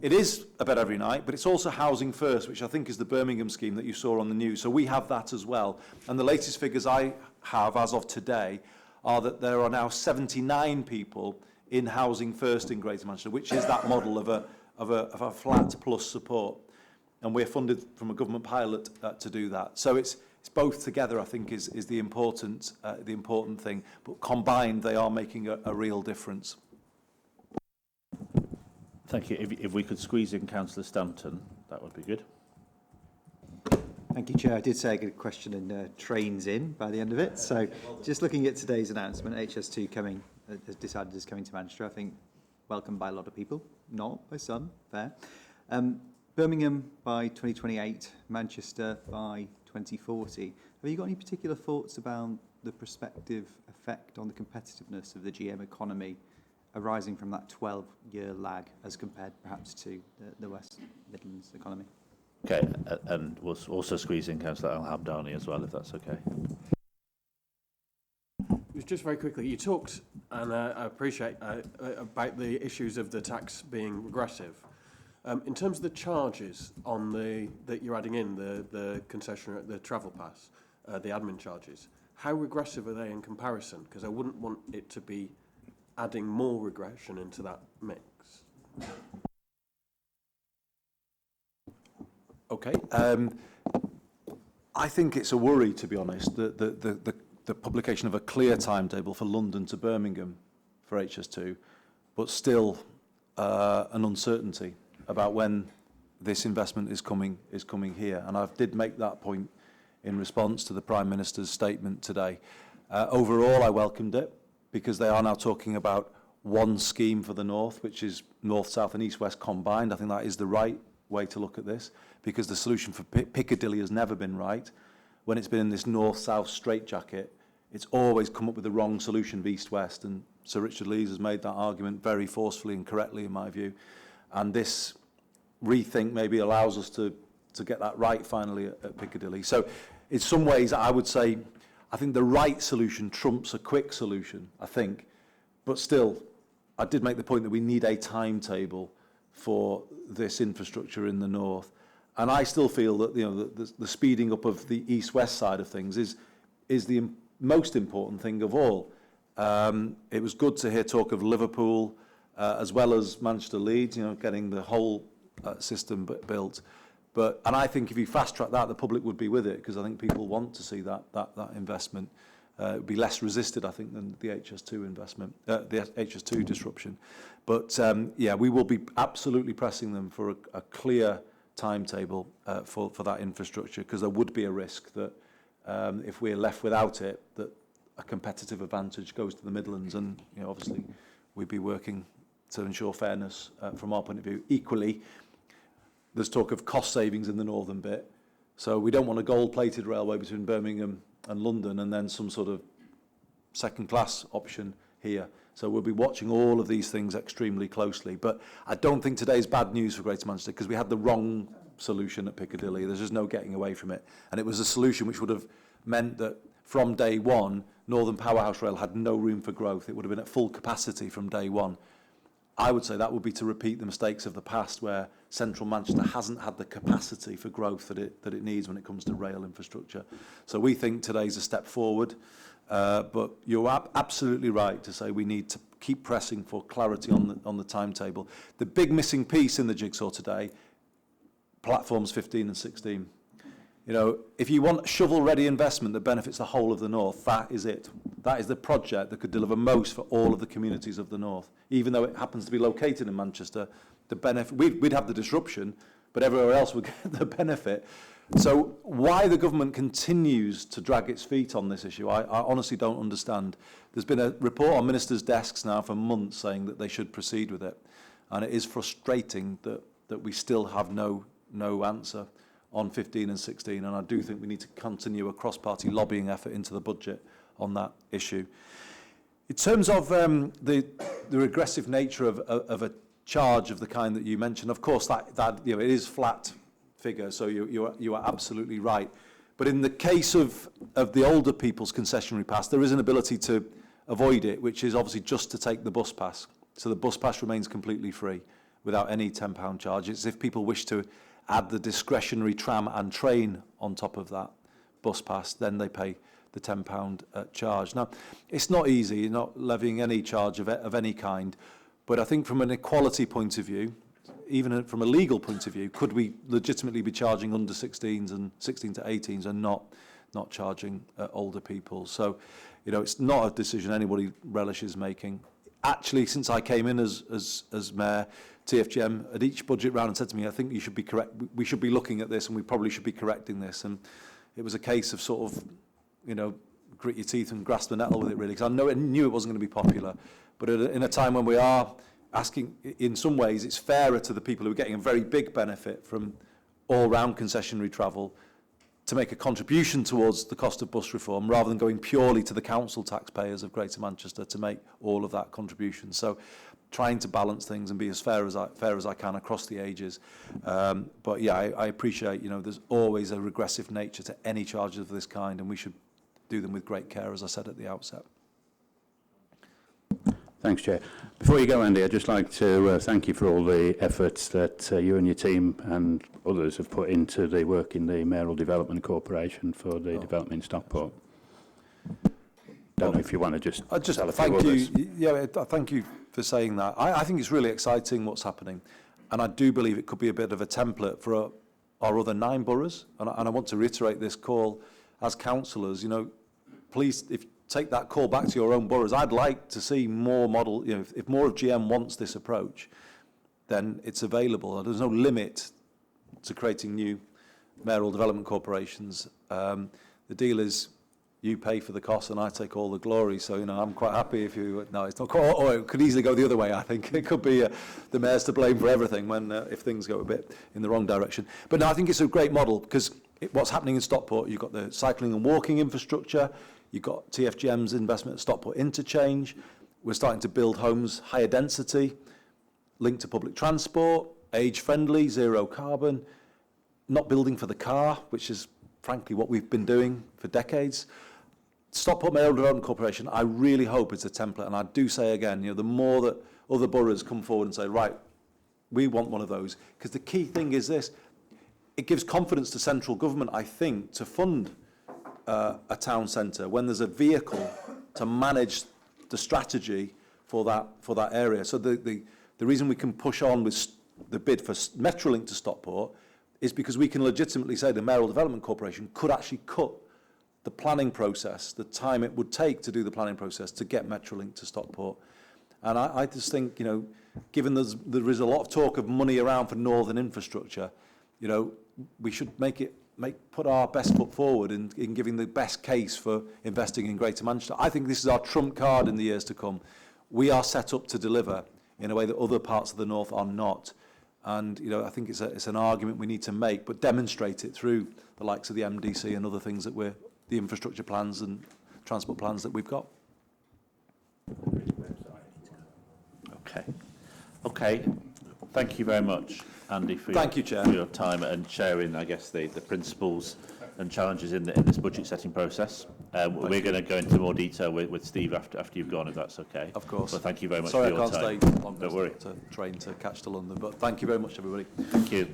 It is a Bed Every Night, but it's also Housing First, which I think is the Birmingham scheme that you saw on the news. So we have that as well. And the latest figures I have, as of today, are that there are now 79 people in Housing First in Greater Manchester, which is that model of a flat plus support. And we're funded from a government pilot to do that. So it's both together, I think, is the important thing. But combined, they are making a real difference. Thank you. If we could squeeze in Councillor Stanton, that would be good. Thank you, Chair. I did say a good question, and trains in by the end of it. So just looking at today's announcement, HS2 has decided is coming to Manchester. I think welcomed by a lot of people, not by some, fair. Birmingham by 2028, Manchester by 2040. Have you got any particular thoughts about the prospective effect on the competitiveness of the GM economy arising from that 12-year lag as compared perhaps to the West Midlands economy? Okay, and we'll also squeeze in Councillor Al-Hamdani as well, if that's okay. It was just very quickly, you talked, and I appreciate, about the issues of the tax being regressive. In terms of the charges on that you're adding in, the concession, the travel pass, the admin charges, how regressive are they in comparison? Because I wouldn't want it to be adding more regression into that mix. Okay. I think it's a worry, to be honest, the publication of a clear timetable for London to Birmingham for HS2, but still an uncertainty about when this investment is coming here. And I did make that point in response to the Prime Minister's statement today. Overall, I welcomed it, because they are now talking about one scheme for the North, which is North, South and East, West combined. I think that is the right way to look at this, because the solution for Piccadilly has never been right. When it's been in this North-South straitjacket, it's always come up with the wrong solution of East-West, and Sir Richard Lees has made that argument very forcefully and correctly, in my view. And this rethink maybe allows us to get that right finally at Piccadilly. So in some ways, I would say I think the right solution trumps a quick solution, I think. But still, I did make the point that we need a timetable for this infrastructure in the north. And I still feel that, you know, the speeding up of the east-west side of things is the most important thing of all. It was good to hear talk of Liverpool, as well as Manchester Leeds, you know, getting the whole system built. And I think if you fast-track that, the public would be with it, because I think people want to see that investment. It would be less resisted, I think, than the HS2 investment, the HS2 disruption. But yeah, we will be absolutely pressing them for a clear timetable for that infrastructure, because there would be a risk that if we're left without it, that a competitive advantage goes to the Midlands, and you know, obviously we'd be working to ensure fairness from our point of view. Equally, there's talk of cost savings in the northern bit, so we don't want a gold-plated railway between Birmingham and London and then some sort of second-class option here. So we'll be watching all of these things extremely closely. But I don't think today's bad news for Greater Manchester, because we had the wrong solution at Piccadilly. There's just no getting away from it. And it was a solution which would have meant that from day one, Northern Powerhouse Rail had no room for growth. It would have been at full capacity from day one. I would say that would be to repeat the mistakes of the past, where central Manchester hasn't had the capacity for growth that it needs when it comes to rail infrastructure. So we think today's a step forward, but you're absolutely right to say we need to keep pressing for clarity on the timetable. The big missing piece in the jigsaw today, platforms 15 and 16. You know, if you want shovel-ready investment that benefits the whole of the north, that is it. That is the project that could deliver most for all of the communities of the north. Even though it happens to be located in Manchester, the benefit, we'd have the disruption, but everywhere else would get the benefit. So why the government continues to drag its feet on this issue, I honestly don't understand. There's been a report on ministers' desks now for months saying that they should proceed with it. And it is frustrating that we still have no answer on 15 and 16, and I do think we need to continue a cross-party lobbying effort into the budget on that issue. In terms of the regressive nature of a charge of the kind that you mentioned, of course that you know, it is flat figure, so you are absolutely right. But in the case of the older people's concessionary pass, there is an ability to avoid it, which is obviously just to take the bus pass. So the bus pass remains completely free without any £10 charge. It's if people wish to add the discretionary tram and train on top of that bus pass, then they pay the £10 charge. Now, it's not easy, you're not levying any charge of any kind, but I think from an equality point of view, even from a legal point of view, could we legitimately be charging under 16s and 16 to 18s and not charging older people? So, you know, it's not a decision anybody relishes making. Actually, since I came in as mayor, TFGM at each budget round and said to me, I think you should be correct. We should be looking at this, and we probably should be correcting this. And it was a case of sort of, you know, grit your teeth and grasp the nettle with it, really, because I knew it wasn't going to be popular. But in a time when we are asking, in some ways, it's fairer to the people who are getting a very big benefit from all-round concessionary travel to make a contribution towards the cost of bus reform, rather than going purely to the council taxpayers of Greater Manchester to make all of that contribution. So trying to balance things and be as fair as I can across the ages. But yeah, I appreciate, you know, there's always a regressive nature to any charges of this kind, and we should do them with great care, as I said at the outset. Thanks, Chair. Before you go, Andy, I'd just like to thank you for all the efforts that you and your team and others have put into the work in the Mayoral Development Corporation for the development in Stockport. Don't know if you want to just tell a few others. Yeah, thank you for saying that. I think it's really exciting what's happening, and I do believe it could be a bit of a template for our other 9 boroughs. And I want to reiterate this call as councillors. You know, please, take that call back to your own boroughs. I'd like to see more model, you know, if more of GM wants this approach, then it's available. There's no limit to creating new mayoral development corporations. The deal is you pay for the cost and I take all the glory. So, you know, I'm quite happy if you, no, it's not quite, or it could easily go the other way, I think. It could be the mayor's to blame for everything when, if things go a bit in the wrong direction. But no, I think it's a great model, because what's happening in Stockport, you've got the cycling and walking infrastructure, you've got TFGM's investment at Stockport Interchange. We're starting to build homes higher density, linked to public transport, age-friendly, zero carbon, not building for the car, which is frankly what we've been doing for decades. Stockport Mayoral Development Corporation, I really hope it's a template, and I do say again, the more that other boroughs come forward and say, right, we want one of those, because the key thing is this, it gives confidence to central government, I think, to fund a town centre when there's a vehicle to manage the strategy for that area. So the reason we can push on with the bid for Metrolink to Stockport is because we can legitimately say the Mayoral Development Corporation could actually cut the planning process, the time it would take to do the planning process to get Metrolink to Stockport. And I just think, given there is a lot of talk of money around for northern infrastructure, we should put our best foot forward in giving the best case for investing in Greater Manchester. I think this is our trump card in the years to come. We are set up to deliver in a way that other parts of the north are not. And I think it's an argument we need to make, but demonstrate it through the likes of the MDC and other things that the infrastructure plans and transport plans that we've got. Okay. Thank you very much, Andy, for your time and sharing, I guess, the principles and challenges in this budget setting process. We're going to go into more detail with Steve after you've gone, if that's okay. Of course. But thank you very much for your time. Sorry I can't stay long Don't worry. to train to catch to London, but thank you very much, everybody. Thank you.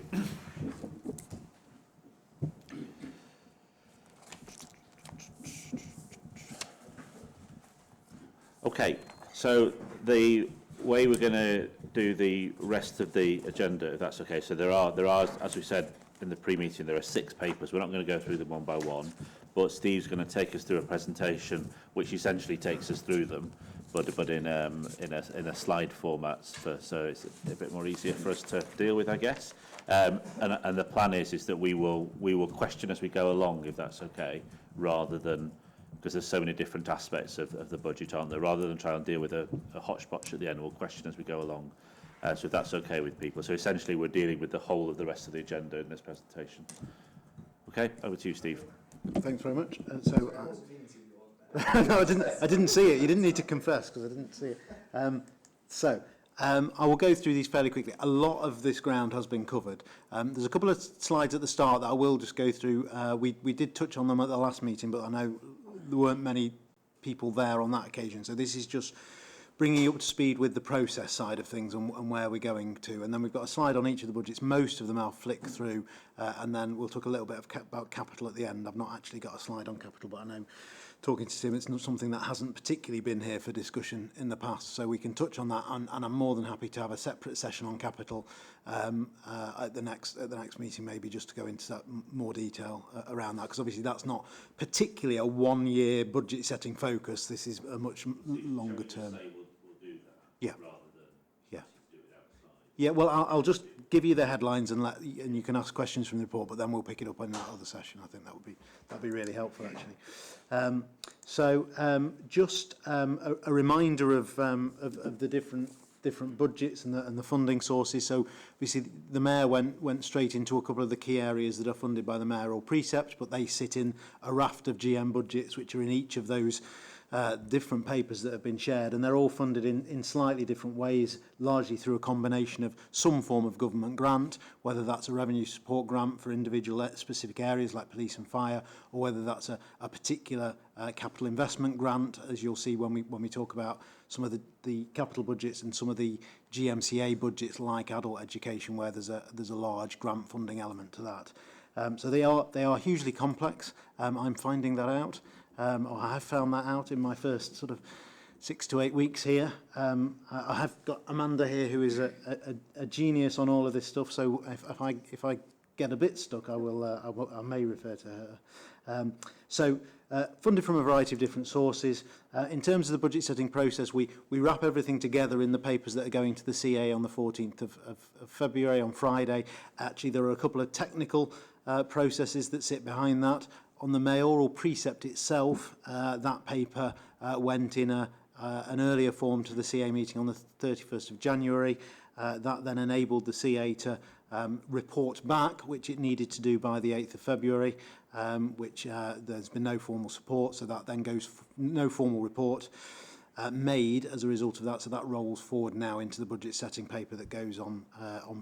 Okay, so the way we're going to do the rest of the agenda, if that's okay. So there are, as we said in the pre-meeting, there are 6 papers. We're not going to go through them one by one, but Steve's going to take us through a presentation which essentially takes us through them, but in a slide format, so it's a bit more easier for us to deal with, I guess. And the plan is that we will question as we go along, if that's okay, rather than, because there's so many different aspects of the budget, aren't there? Rather than try and deal with a hotchpotch at the end, we'll question as we go along. So if that's okay with people. So essentially, we're dealing with the whole of the rest of the agenda in this presentation. Okay, over to you, Steve. Thanks very much. No, I didn't see it. You didn't need to confess because I didn't see it. I will go through these fairly quickly. A lot of this ground has been covered. There's a couple of slides at the start that I will just go through. We did touch on them at the last meeting, but I know there weren't many people there on that occasion. So this is just bringing you up to speed with the process side of things and where we're going to. And then we've got a slide on each of the budgets. Most of them I'll flick through, and then we'll talk a little bit about capital at the end. I've not actually got a slide on capital, but I know, talking to Tim, it's not something that hasn't particularly been here for discussion in the past, so we can touch on that, and I'm more than happy to have a separate session on capital at the next meeting, maybe, just to go into that more detail around that, because obviously that's not particularly a one-year budget setting focus. This is a much longer term. Yeah. Yeah, well, I'll just give you the headlines and you can ask questions from the report, but then we'll pick it up in that other session. I think that'd be really helpful, actually. Just a reminder of the different budgets and the funding sources. So obviously the Mayor went straight into a couple of the key areas that are funded by the Mayoral Precept, but they sit in a raft of GM budgets which are in each of those different papers that have been shared, and they're all funded in slightly different ways, largely through a combination of some form of government grant, whether that's a revenue support grant for individual specific areas like police and fire, or whether that's a particular capital investment grant, as you'll see when we talk about some of the capital budgets and some of the GMCA budgets like adult education, where there's a large grant funding element to that. So they are hugely complex. I'm finding that out. Or I have found that out in my first sort of 6 to 8 weeks here. I have got Amanda here, who is a genius on all of this stuff. So if I get a bit stuck, I may refer to her. Funded from a variety of different sources. In terms of the budget setting process, we wrap everything together in the papers that are going to the CA on the 14th of February, on Friday. Actually, there are a couple of technical processes that sit behind that. On the Mayoral Precept itself, that paper went in an earlier form to the CA meeting on the 31st of January. That then enabled the CA to report back, which it needed to do by the 8th of February, which there's been no formal support, so that then goes no formal report made as a result of that. So that rolls forward now into the budget setting paper that goes on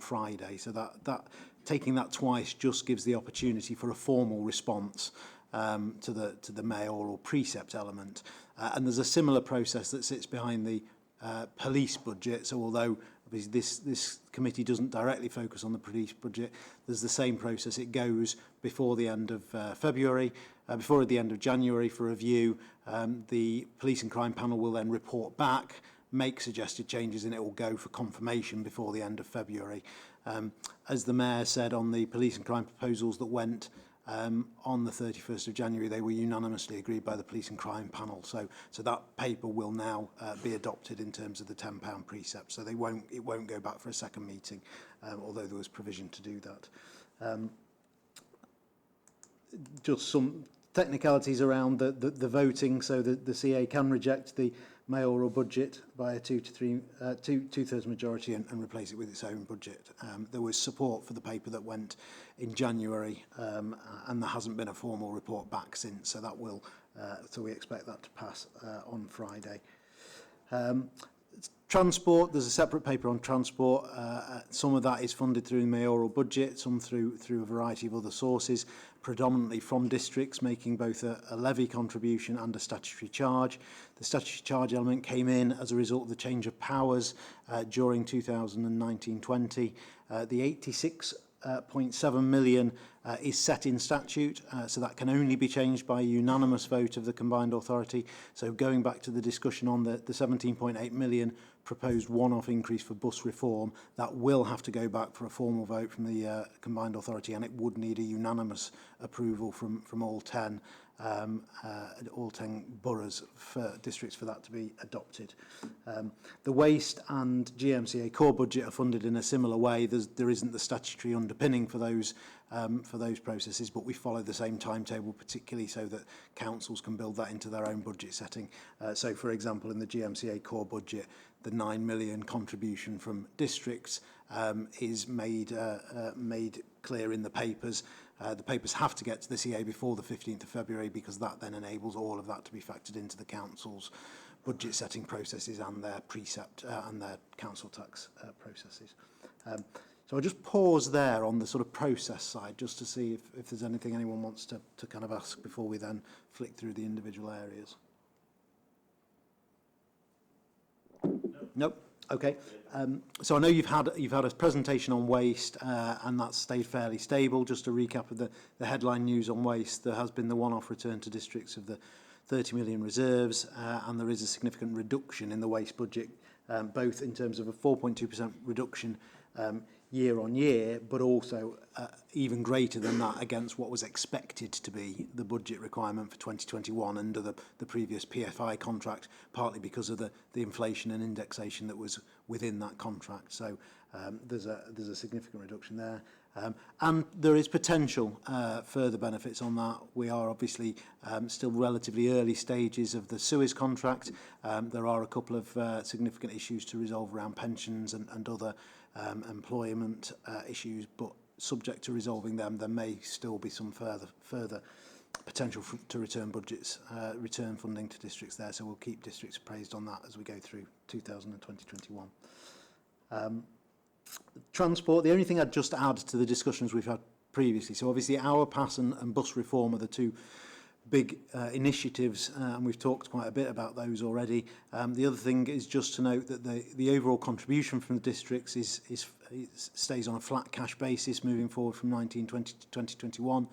Friday. So that taking that twice just gives the opportunity for a formal response to the mayoral precept element. And there's a similar process that sits behind the police budget. So although obviously this committee doesn't directly focus on the police budget, there's the same process. It goes before the end of February, before the end of January for review. The Police and Crime Panel will then report back, make suggested changes, and it will go for confirmation before the end of February. As the Mayor said on the police and crime proposals that went on the 31st of January, they were unanimously agreed by the Police and Crime Panel. So that paper will now be adopted in terms of the £10 precept. So it won't go back for a second meeting, although there was provision to do that. Just some technicalities around the voting. So the CA can reject the mayoral budget by a two-thirds majority and replace it with its own budget. There was support for the paper that went in January, and there hasn't been a formal report back since. So that will, so we expect that to pass on Friday. Transport, there's a separate paper on transport. Some of that is funded through the mayoral budget, some through a variety of other sources, predominantly from districts, making both a levy contribution and a statutory charge. The statutory charge element came in as a result of the change of powers during 2019-20. The 86.7 million is set in statute, so that can only be changed by a unanimous vote of the combined authority. So going back to the discussion on the 17.8 million proposed one-off increase for bus reform, that will have to go back for a formal vote from the combined authority, and it would need a unanimous approval from all 10 boroughs for districts for that to be adopted. The waste and GMCA core budget are funded in a similar way. There isn't the statutory underpinning for those processes, but we follow the same timetable, particularly so that councils can build that into their own budget setting. So, for example, in the GMCA core budget, the 9 million contribution from districts is made clear in the papers. The papers have to get to the CA before the 15th of February because that then enables all of that to be factored into the council's budget setting processes and their precept and their council tax processes. So I'll just pause there on the sort of process side just to see if there's anything anyone wants to kind of ask before we then flick through the individual areas. Nope. Okay. So I know you've had a presentation on waste, and that's stayed fairly stable. Just a recap of the headline news on waste: there has been the one-off return to districts of the 30 million reserves, and there is a significant reduction in the waste budget, both in terms of a 4.2% reduction year on year, but also even greater than that against what was expected to be the budget requirement for 2021 under the previous PFI contract, partly because of the inflation and indexation that was within that contract. So there's a significant reduction there. And there is potential further benefits on that. We are obviously still relatively early stages of the Suez contract. There are a couple of significant issues to resolve around pensions and other employment issues, but subject to resolving them, there may still be some further potential to return budgets, return funding to districts there. So we'll keep districts appraised on that as we go through 2020-21. Transport, the only thing I'd just add to the discussions we've had previously, so obviously our pass and bus reform are the two big initiatives, and we've talked quite a bit about those already. The other thing is just to note that the overall contribution from the districts stays on a flat cash basis moving forward from 1920 to 2021.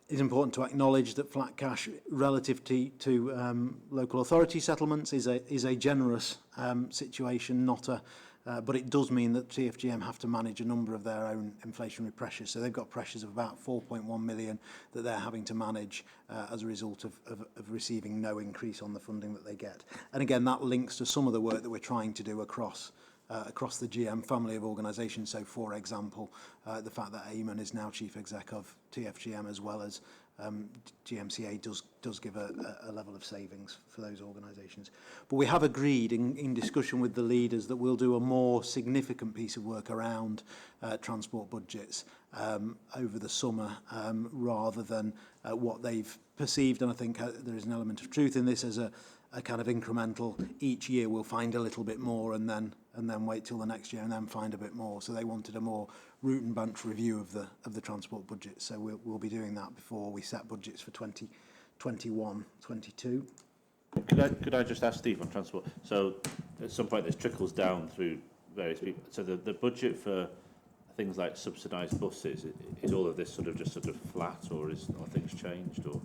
It's important to acknowledge that flat cash relative to local authority settlements is a generous situation, not a but it does mean that TFGM have to manage a number of their own inflationary pressures. So they've got pressures of about 4.1 million that they're having to manage as a result of receiving no increase on the funding that they get. And again, that links to some of the work that we're trying to do across the GM family of organisations. So, for example, the fact that Eamon is now Chief Exec of TFGM as well as GMCA does give a level of savings for those organisations. But we have agreed in discussion with the leaders that we'll do a more significant piece of work around transport budgets over the summer rather than what they've perceived. And I think there is an element of truth in this as a kind of incremental. Each year we'll find a little bit more and then and then wait till the next year and then find a bit more. So they wanted a more root and branch review of the transport budget. So we'll be doing that before we set budgets for 2021, 22. Could I just ask Steve on transport? So at some point this trickles down through various people. So the budget for things like subsidised buses, is all of this sort of flat, or are things changed, or?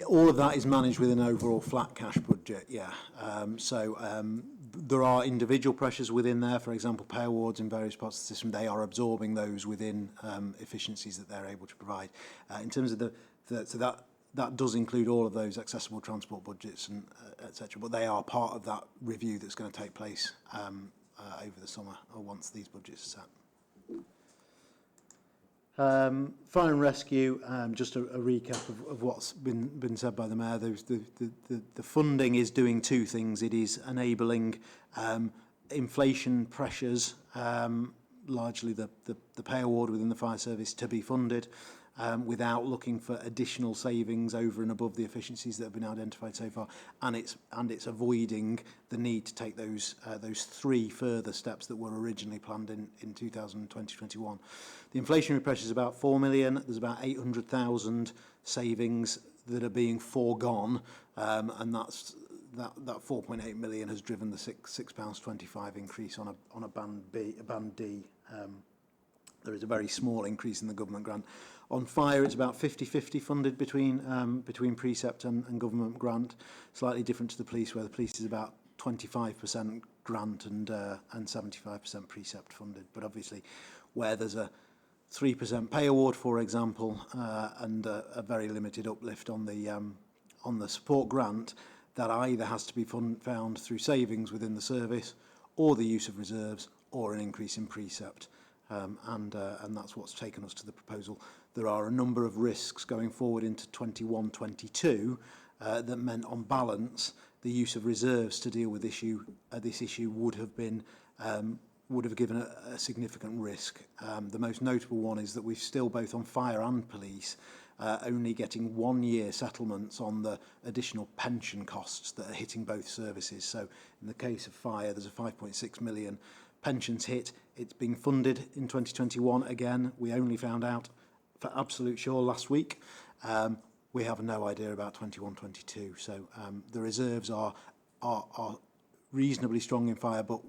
All of that is managed with an overall flat cash budget, yeah. There are individual pressures within there, for example, pay awards in various parts of the system. They are absorbing those within efficiencies that they're able to provide. In terms of that does include all of those accessible transport budgets and etc. But they are part of that review that's going to take place over the summer or once these budgets are set. Fire and rescue, just a recap of what's been said by the Mayor. The funding is doing two things. It is enabling inflation pressures, largely the pay award within the fire service, to be funded without looking for additional savings over and above the efficiencies that have been identified so far, and it's avoiding the need to take those three further steps that were originally planned in 2020-21. The inflationary pressure is about 4 million. There's about 800,000 savings that are being foregone, and that 4.8 million has driven the £6.25 increase on a band D. There is a very small increase in the government grant. On fire, it's about 50-50 funded between precept and government grant. Slightly different to the police, where the police is about 25% grant and 75% precept funded. But obviously, where there's a 3% pay award, for example, and a very limited uplift on the support grant, that either has to be found through savings within the service, or the use of reserves, or an increase in precept. And that's what's taken us to the proposal. There are a number of risks going forward into 21-22 that meant, on balance, the use of reserves to deal with this issue would have given a significant risk. The most notable one is that we've still, both on fire and police, only getting 1 year settlements on the additional pension costs that are hitting both services. So in the case of fire, there's a 5.6 million pensions hit. It's being funded in 2021 again. We only found out for absolute sure last week. We have no idea about 21-22. So the reserves are reasonably strong in fire, but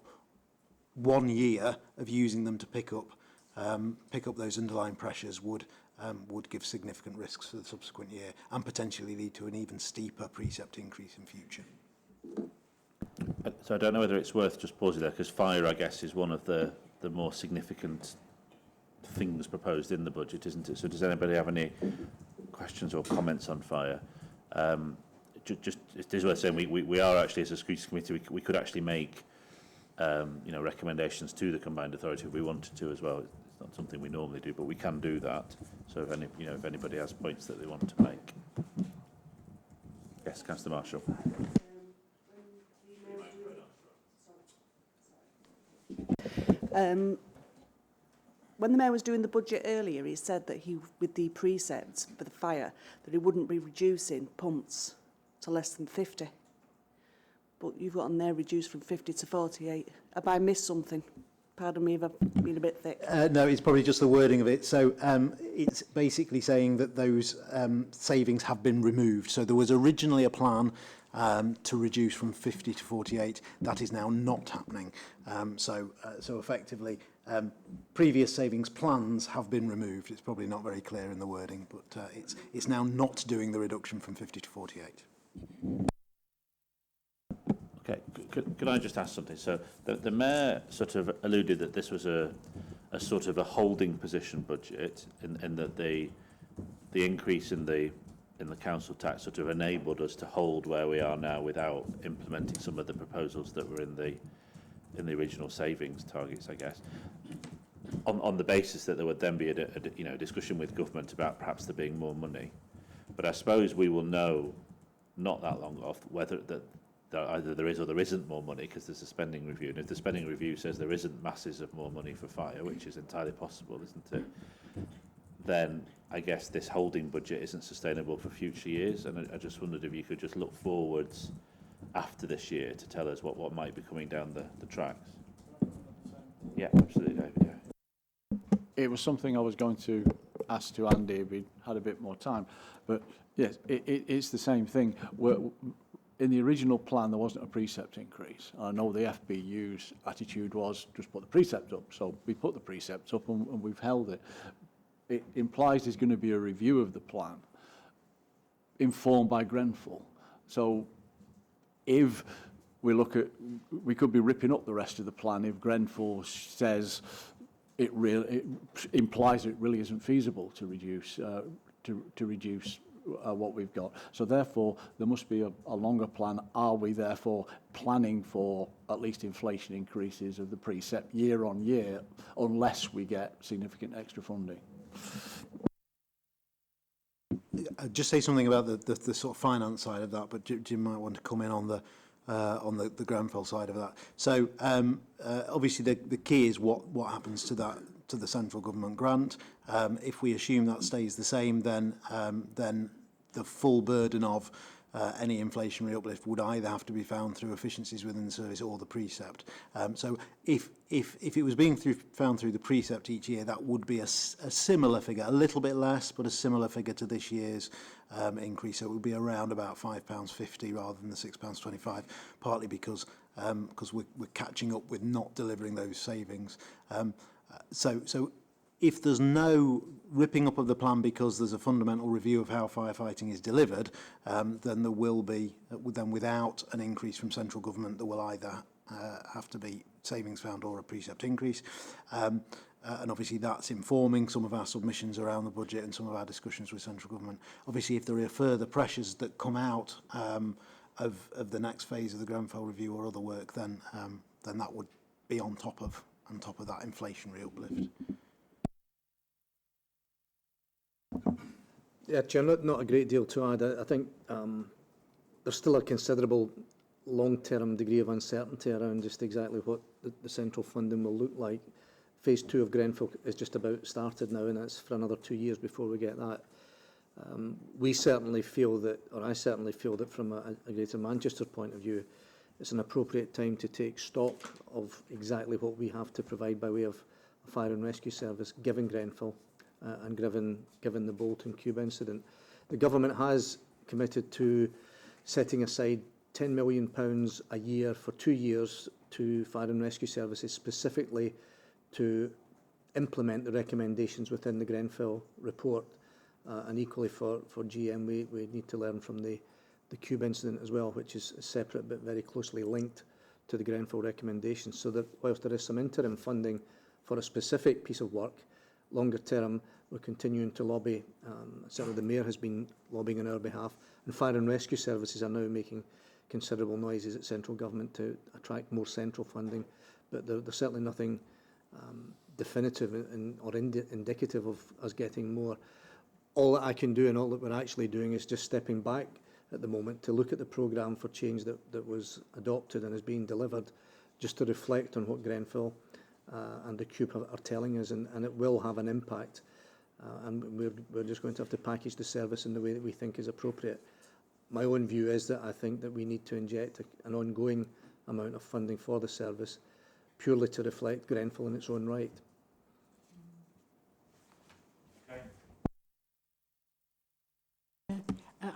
1 year of using them to pick up those underlying pressures would give significant risks for the subsequent year, and potentially lead to an even steeper precept increase in future. So I don't know whether it's worth just pausing there, because fire, I guess, is one of the more significant things proposed in the budget, isn't it? So does anybody have any questions or comments on fire? Just it is worth saying we are actually, as a scrutiny committee, we could actually make recommendations to the combined authority if we wanted to as well. It's not something we normally do, but we can do that. So if anybody has points that they want to make. Yes, Councillor Marshall. When the Mayor was doing the budget earlier, he said that with the precepts for the fire, that he wouldn't be reducing pumps to less than 50. But you've got on there reduced from 50 to 48. Have I missed something? Pardon me if I've been a bit thick. No, it's probably just the wording of it. So it's basically saying that those savings have been removed. So there was originally a plan to reduce from 50 to 48. That is now not happening. So effectively, previous savings plans have been removed. It's probably not very clear in the wording, but it's now not doing the reduction from 50 to 48. Okay, could I just ask something? So the Mayor sort of alluded that this was a sort of a holding position budget, in that the increase in the council tax sort of enabled us to hold where we are now without implementing some of the proposals that were in the original savings targets, I guess. On the basis that there would then be a discussion with government about perhaps there being more money, but I suppose we will know not that long off whether that either there is or there isn't more money, because there's a spending review, and if the spending review says there isn't masses of more money for fire, which is entirely possible, isn't it, then I guess this holding budget isn't sustainable for future years. And I just wondered if you could just look forwards after this year to tell us what might be coming down the tracks. Yeah, absolutely, David, yeah. It was something I was going to ask to Andy if we had a bit more time. But yes, it's the same thing. In the original plan, there wasn't a precept increase. I know the FBU's attitude was just put the precept up. So we put the precepts up and we've held it. It implies there's going to be a review of the plan informed by Grenfell. So if we look at, we could be ripping up the rest of the plan if Grenfell says it implies it really isn't feasible to reduce what we've got. So therefore, there must be a longer plan. Are we therefore planning for at least inflation increases of the precept year on year, unless we get significant extra funding? I'd just say something about the sort of finance side of that, but Jim might want to come in on the Grenfell side of that. So obviously the key is what happens to the central government grant. If we assume that stays the same, then the full burden of any inflationary uplift would either have to be found through efficiencies within the service or the precept. So if it was being found through the precept each year, that would be a similar figure, a little bit less, but a similar figure to this year's increase. So it would be around about £5.50 rather than the £6.25, partly because we're catching up with not delivering those savings. So if there's no ripping up of the plan because there's a fundamental review of how firefighting is delivered, then there will be, then without an increase from central government, there will either have to be savings found or a precept increase. And obviously that's informing some of our submissions around the budget and some of our discussions with central government. Obviously, if there are further pressures that come out of the next phase of the Grenfell review or other work, then that would be on top of that inflationary uplift. Yeah, Chair, not a great deal to add. I think there's still a considerable long-term degree of uncertainty around just exactly what the central funding will look like. Phase 2 of Grenfell is just about started now, and it's for another 2 years before we get that. We certainly feel that, or I certainly feel that from a Greater Manchester point of view, it's an appropriate time to take stock of exactly what we have to provide by way of a fire and rescue service, given Grenfell and given the Bolton Cube incident. The government has committed to setting aside £10 million a year for 2 years to fire and rescue services, specifically to implement the recommendations within the Grenfell report. And equally for GM, we need to learn from the Cube incident as well, which is separate but very closely linked to the Grenfell recommendations. So that whilst there is some interim funding for a specific piece of work, longer term, we're continuing to lobby. Certainly the Mayor has been lobbying on our behalf, and fire and rescue services are now making considerable noises at central government to attract more central funding, but there's certainly nothing definitive or indicative of us getting more. All that I can do and all that we're actually doing is just stepping back at the moment to look at the programme for change that was adopted and is being delivered, just to reflect on what Grenfell and the Cube are telling us, and it will have an impact. And we're just going to have to package the service in the way that we think is appropriate. My own view is that I think that we need to inject an ongoing amount of funding for the service, purely to reflect Grenfell in its own right.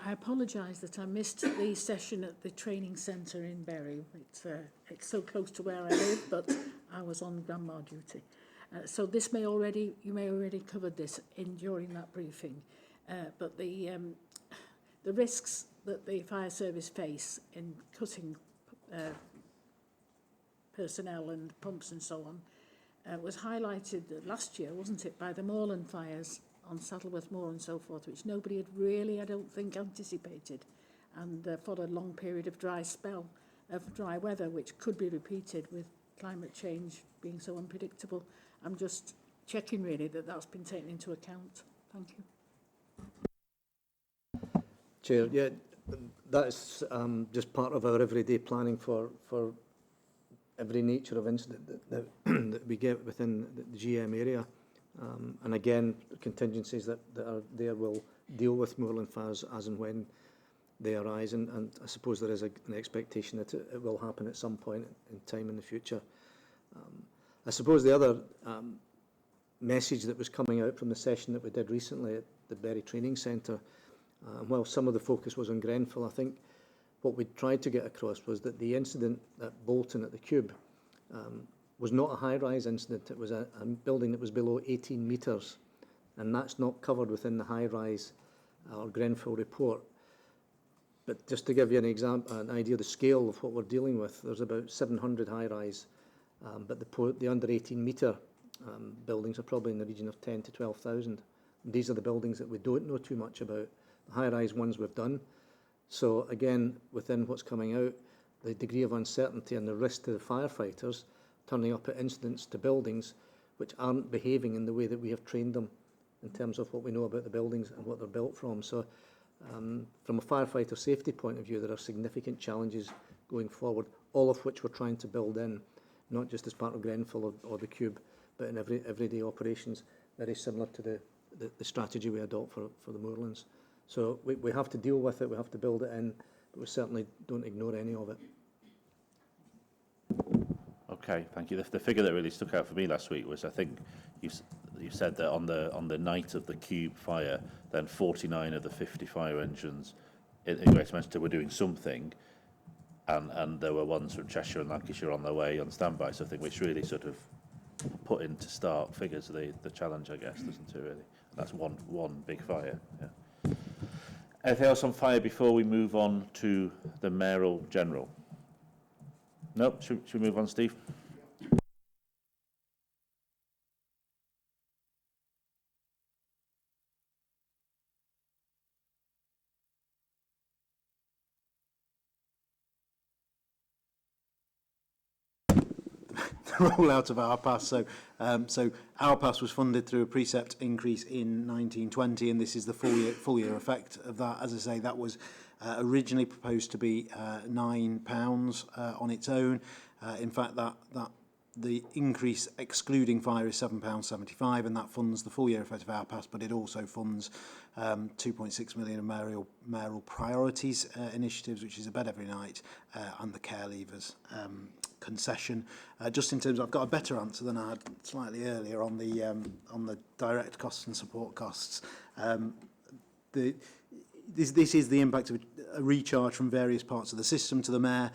I apologise that I missed the session at the training centre in Bury. It's so close to where I live, but I was on grandma duty. So you may already covered this during that briefing, but the risks that the fire service face in cutting personnel and pumps and so on was highlighted last year, wasn't it, by the moorland fires on Saddleworth Moor and so forth, which nobody had really, I don't think, anticipated, and for a long period of dry weather, which could be repeated with climate change being so unpredictable. I'm just checking really that that's been taken into account. Thank you. Chair, yeah, that's just part of our everyday planning for every nature of incident that we get within the GM area. And again, contingencies that are there will deal with moorland fires as and when they arise, and I suppose there is an expectation that it will happen at some point in time in the future. I suppose the other message that was coming out from the session that we did recently at the Bury Training Centre, while some of the focus was on Grenfell, I think what we tried to get across was that the incident at Bolton at the Cube was not a high-rise incident. It was a building that was below 18 metres, and that's not covered within the high-rise or Grenfell report. But just to give you an example, an idea of the scale of what we're dealing with, there's about 700 high-rise, but the under 18 metre buildings are probably in the region of 10 to 12,000. These are the buildings that we don't know too much about. The high-rise ones we've done. So again, within what's coming out, the degree of uncertainty and the risk to the firefighters turning up at incidents to buildings which aren't behaving in the way that we have trained them in terms of what we know about the buildings and what they're built from. So from a firefighter safety point of view, there are significant challenges going forward, all of which we're trying to build in, not just as part of Grenfell or the Cube, but in everyday operations, very similar to the strategy we adopt for the moorlands. So we have to deal with it, we have to build it in, but we certainly don't ignore any of it. Okay, thank you. The figure that really stuck out for me last week was, I think you said that on the night of the Cube fire, then 49 of the 50 fire engines in Greater Manchester were doing something, and there were ones from Cheshire and Lancashire on their way on standby. So I think which really sort of put into stark figures the challenge, I guess, doesn't it really? That's one big fire. Yeah. Anything else on fire before we move on to the Mayoral General? No? Should we move on, Steve? The rollout of our pass. So our pass was funded through a precept increase in 1920, and this is the full year effect of that. As I say, that was originally proposed to be £9 on its own. In fact, that the increase excluding fire is £7.75, and that funds the full year effect of our pass, but it also funds 2.6 million of mayoral priorities initiatives, which is a bed every night, and the care leavers concession. Just in terms of, I've got a better answer than I had slightly earlier on the direct costs and support costs. This is the impact of a recharge from various parts of the system to the mayor.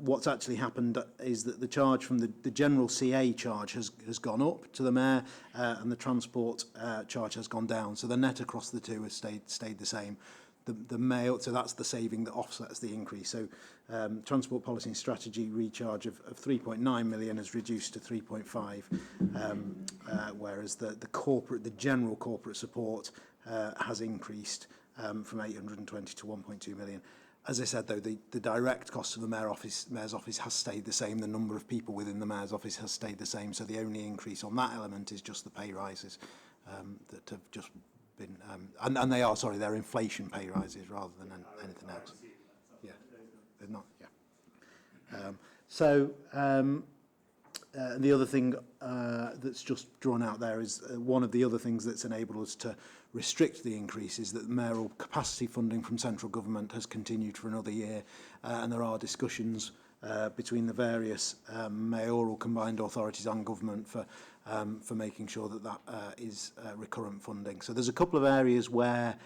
What's actually happened is that the charge from the general CA charge has gone up to the mayor, and the transport charge has gone down. So the net across the two has stayed the same. The mail, so that's the saving that offsets the increase. So transport policy and strategy recharge of 3.9 million has reduced to 3.5, whereas the general corporate support has increased from 820 to 1.2 million. As I said, though, the direct cost of the mayor's office has stayed the same. The number of people within the mayor's office has stayed the same. So the only increase on that element is just the pay rises that have just been, and they are, sorry, they're inflation pay rises rather than anything else. Yeah, they're not, yeah. The other thing that's just drawn out there is one of the other things that's enabled us to restrict the increase is that the mayoral capacity funding from central government has continued for another year, and there are discussions between the various mayoral combined authorities and government for making sure that is recurrent funding. So there's a couple of areas where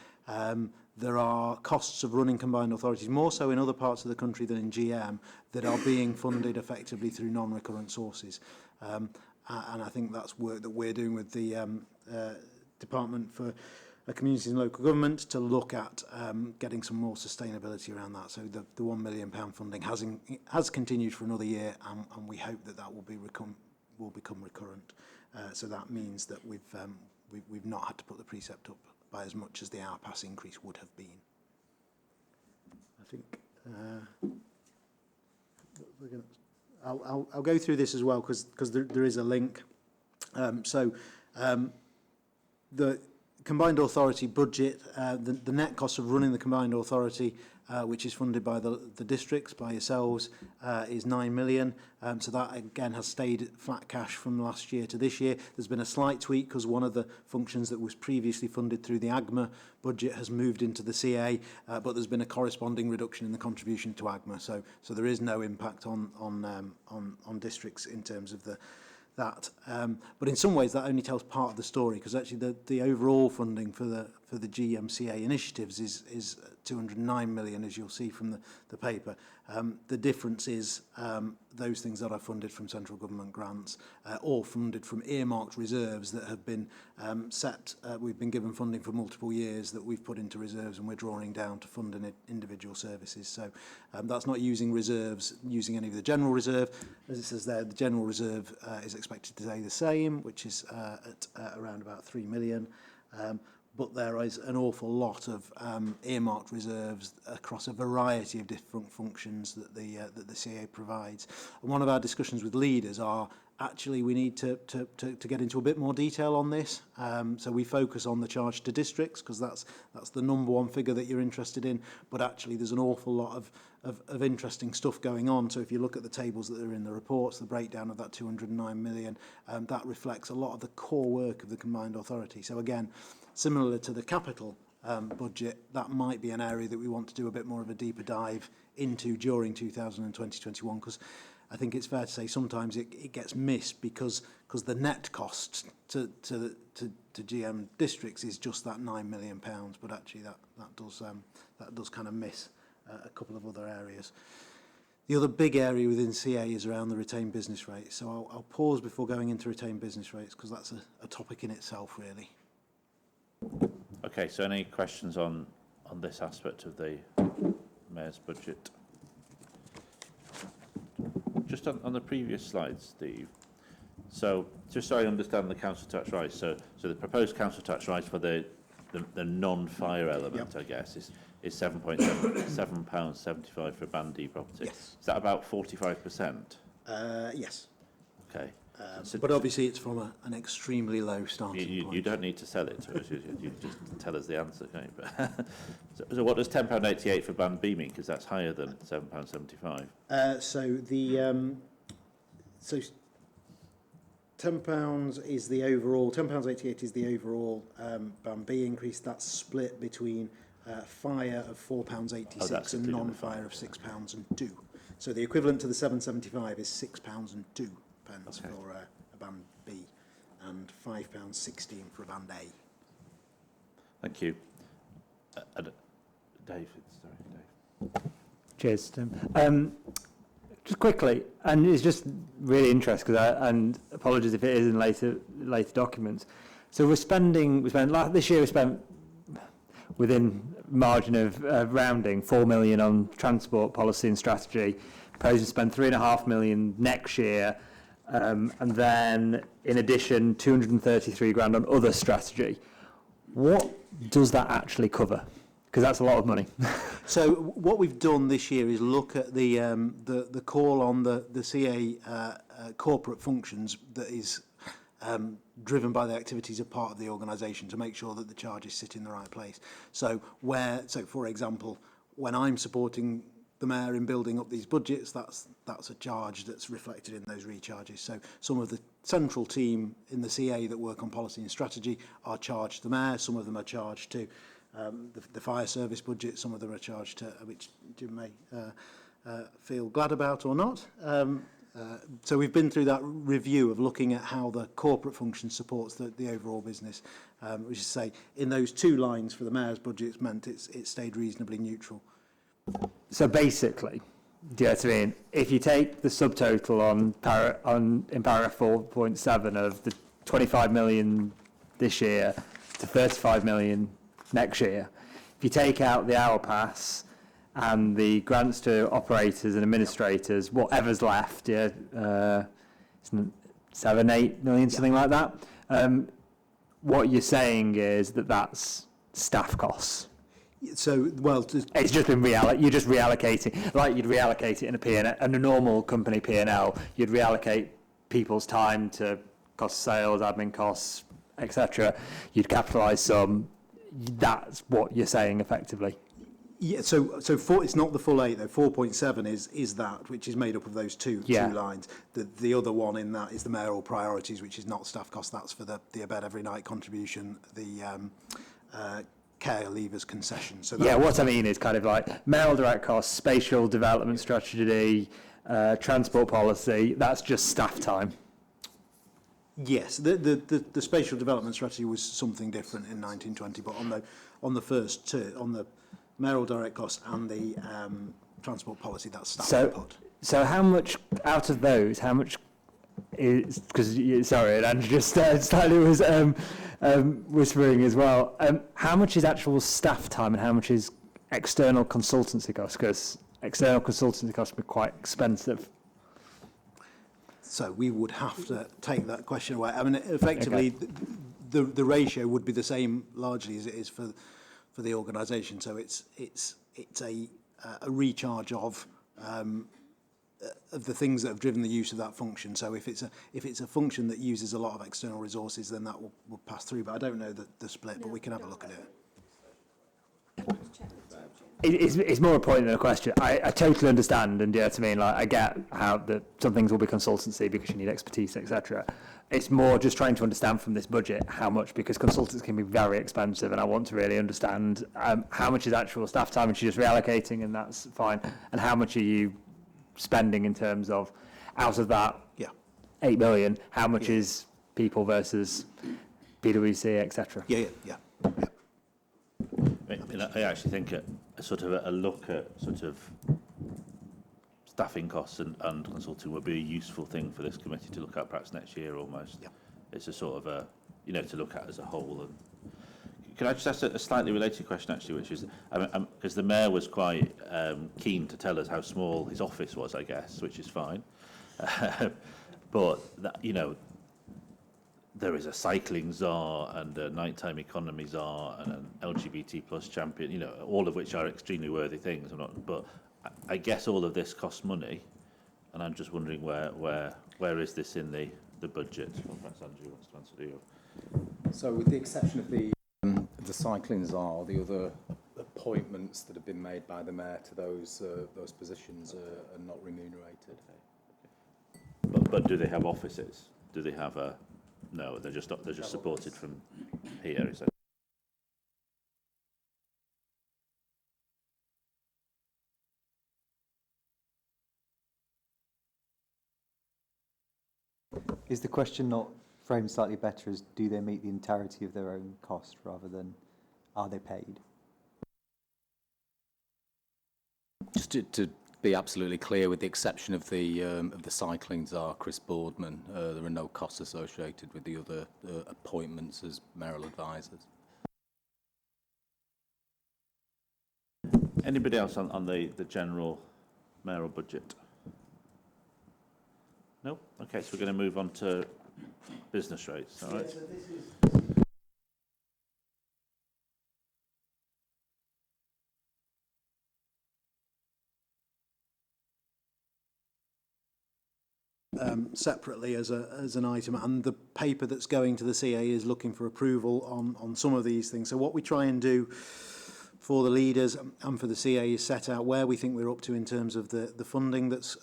there are costs of running combined authorities, more so in other parts of the country than in GM, that are being funded effectively through non-recurrent sources. And I think that's work that we're doing with the Department for Communities and Local Government to look at getting some more sustainability around that. So the £1 million funding has continued for another year, and we hope that will become recurrent. So that means that we've not had to put the precept up by as much as the hour pass increase would have been. I think I'll go through this as well because there is a link. The combined authority budget, the net cost of running the combined authority, which is funded by the districts, by yourselves, is 9 million. So that again has stayed flat cash from last year to this year. There's been a slight tweak because one of the functions that was previously funded through the AGMA budget has moved into the CA, but there's been a corresponding reduction in the contribution to AGMA. So there is no impact on districts in terms of that. But in some ways that only tells part of the story, because actually the overall funding for the GMCA initiatives is 209 million, as you'll see from the paper. The difference is those things that are funded from central government grants or funded from earmarked reserves that have been set. We've been given funding for multiple years that we've put into reserves, and we're drawing down to fund individual services. So that's not using reserves, using any of the general reserve. As it says there, the general reserve is expected to stay the same, which is at around about 3 million. But there is an awful lot of earmarked reserves across a variety of different functions that the CA provides. And one of our discussions with leaders are actually we need to get into a bit more detail on this. So we focus on the charge to districts because that's the number one figure that you're interested in. But actually there's an awful lot of interesting stuff going on. So if you look at the tables that are in the reports, the breakdown of that 209 million, that reflects a lot of the core work of the combined authority. So again, similar to the capital budget, that might be an area that we want to do a bit more of a deeper dive into during 2020-21, because I think it's fair to say sometimes it gets missed because the net cost to GM districts is just that £9 million, but actually that does kind of miss a couple of other areas. The other big area within CA is around the retained business rates. So I'll pause before going into retained business rates because that's a topic in itself, really. Okay, so any questions on this aspect of the Mayor's budget? Just on the previous slide, Steve. So just so I understand the council tax rise, so the proposed council tax rise for the non-fire element, yep, I guess, is £7.75 for a Band D property. Yes. Is that about 45%? Yes. Okay. But obviously it's from an extremely low starting point. You don't need to sell it to us, you just tell us the answer, can't you? But so what does £10.88 for Band B mean? Because that's higher than £7.75. So £10 is the overall, £10.88 is the overall Band B increase. That's split between fire of £4.86 and non-fire of £6.02. So the equivalent to the £7.75 is £6.02 okay, for a Band B and £5.16 for a Band A. Thank you. Dave. Cheers, Tim. Just quickly, and it's just really interesting, and apologies if it is in later documents. So this year we spent within margin of rounding 4 million on transport policy and strategy. Proposing to spend 3.5 million next year. And then, in addition, 233 grand on other strategy. What does that actually cover? Because that's a lot of money. So what we've done this year is look at the call on the CA corporate functions that is driven by the activities of part of the organisation to make sure that the charges sit in the right place. So for example, when I'm supporting the Mayor in building up these budgets, that's a charge that's reflected in those recharges. So some of the central team in the CA that work on policy and strategy are charged to the Mayor, some of them are charged to the fire service budget, some of them are charged to, which Jim may feel glad about or not. So we've been through that review of looking at how the corporate function supports the overall business, which is to say, in those two lines for the Mayor's budget, it's meant it stayed reasonably neutral. So basically, do you know what I mean? If you take the subtotal in paragraph 4.7 of the 25 million this year to 35 million next year, if you take out the hour pass and the grants to operators and administrators, whatever's left, 7-8 million, something like that. What you're saying is that's staff costs. So, well, it's just been you're just reallocating, like you'd reallocate it in a P&L, in a normal company P&L, you'd reallocate people's time to cost of sales, admin costs, etc., you'd capitalise some. That's what you're saying effectively. Yeah, so it's not the full 8 though. 4.7 is that, which is made up of those two lines. The other one in that is the Mayoral Priorities, which is not staff cost. That's for the A Bed Every Night contribution, the care leavers concession. So yeah, what I mean is kind of like mayoral direct costs, spatial development strategy, transport policy. That's just staff time. Yes, the spatial development strategy was something different in 1920, but on the first two, on the mayoral direct cost and the transport policy, that's staff input. So how much out of those? How much is, because sorry, and Andrew just slightly was whispering as well. How much is actual staff time and how much is external consultancy costs? Because external consultancy costs be quite expensive. So we would have to take that question away. I mean, effectively, the ratio would be the same largely as it is for the organisation. So it's a recharge of the things that have driven the use of that function. So if it's a function that uses a lot of external resources, then that will pass through. But I don't know the split, but we can have a look at it. It's more a point than a question. I totally understand, and I mean, like, I get how some things will be consultancy because you need expertise, etc. It's more just trying to understand from this budget how much, because consultants can be very expensive, and I want to really understand how much is actual staff time, and you're just reallocating, and that's fine, and how much are you spending in terms of, out of that 8 million, how much is people versus PwC, etc. Yeah. I actually think a look at sort of staffing costs and consulting would be a useful thing for this committee to look at perhaps next year almost. Yeah. It's a sort of a, to look at as a whole. And can I just ask a slightly related question actually, which is, because the mayor was quite keen to tell us how small his office was, I guess, which is fine. But, there is a cycling czar and a nighttime economy czar and an LGBT plus champion, all of which are extremely worthy things. But I guess all of this costs money, and I'm just wondering where is this in the budget? Perhaps Andrew wants to answer you. So, with the exception of the cycling czar, the other appointments that have been made by the mayor to those positions are not remunerated. But do they have offices? Do they have a? No, they're just supported from here. Is that? Is the question not framed slightly better as do they meet the entirety of their own cost rather than are they paid? Just to be absolutely clear, with the exception of the cycling czar, Chris Boardman, there are no costs associated with the other appointments as mayoral advisors. Anybody else on the general mayoral budget? No? Okay, so we're going to move on to business rates, all right? Yeah, so this is separately as an item, and the paper that's going to the CA is looking for approval on some of these things. So what we try and do for the leaders and for the CA is set out where we think we're up to in terms of the funding that's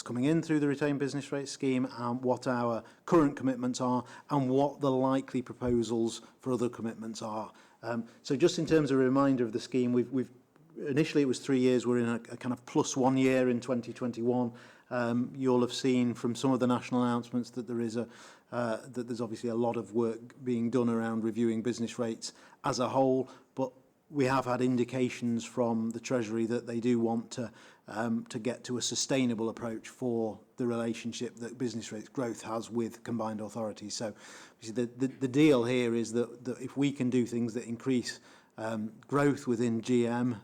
coming in through the retained business rate scheme, and what our current commitments are and what the likely proposals for other commitments are. So just in terms of a reminder of the scheme, we've initially it was 3 years. We're in a kind of plus 1 year in 2021. You'll have seen from some of the national announcements that there's obviously a lot of work being done around reviewing business rates as a whole, but we have had indications from the Treasury that they do want to get to a sustainable approach for the relationship that business rates growth has with combined authorities. So the deal here is that if we can do things that increase growth within GM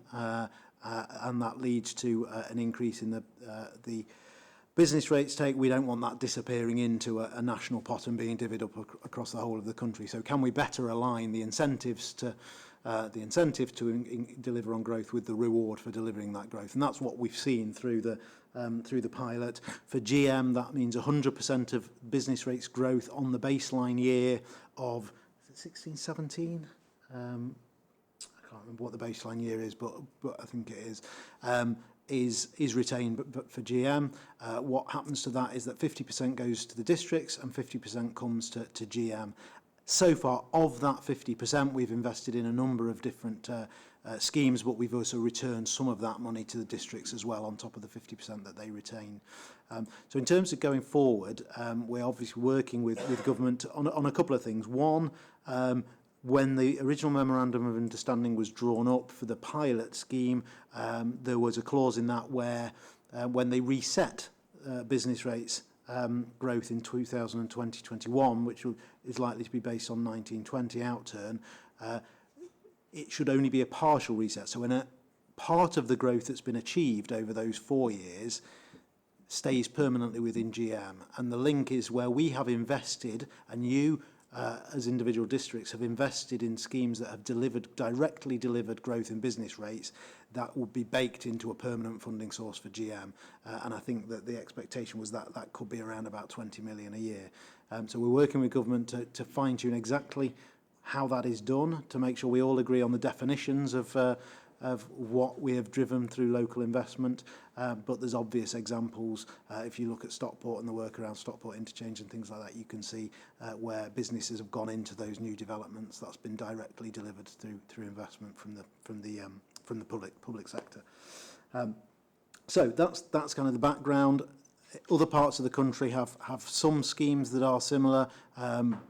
and that leads to an increase in the business rates take, we don't want that disappearing into a national pot and being divvied up across the whole of the country. So can we better align the incentives to deliver on growth with the reward for delivering that growth? And that's what we've seen through the through the pilot. For GM, that means 100% of business rates growth on the baseline year of 16, 17. I can't remember what the baseline year is, but I think it is retained. But for GM, what happens to that is that 50% goes to the districts and 50% comes to GM. So far, of that 50%, we've invested in a number of different schemes, but we've also returned some of that money to the districts as well, on top of the 50% that they retain. So in terms of going forward, we're obviously working with government on a couple of things. One, when the original Memorandum of Understanding was drawn up for the pilot scheme, there was a clause in that where when they reset business rates growth in 2020-21, which is likely to be based on 1920 outturn, it should only be a partial reset. So when a part of the growth that's been achieved over those 4 years stays permanently within GM. And the link is where we have invested, and you, as individual districts, have invested in schemes that have directly delivered growth in business rates, that would be baked into a permanent funding source for GM. And I think that the expectation was that that could be around about 20 million a year. So we're working with government to fine-tune exactly how that is done, to make sure we all agree on the definitions of what we have driven through local investment. But there's obvious examples. If you look at Stockport and the work around Stockport interchange and things like that, you can see where businesses have gone into those new developments. That's been directly delivered through investment from the public sector. So that's kind of the background. Other parts of the country have some schemes that are similar,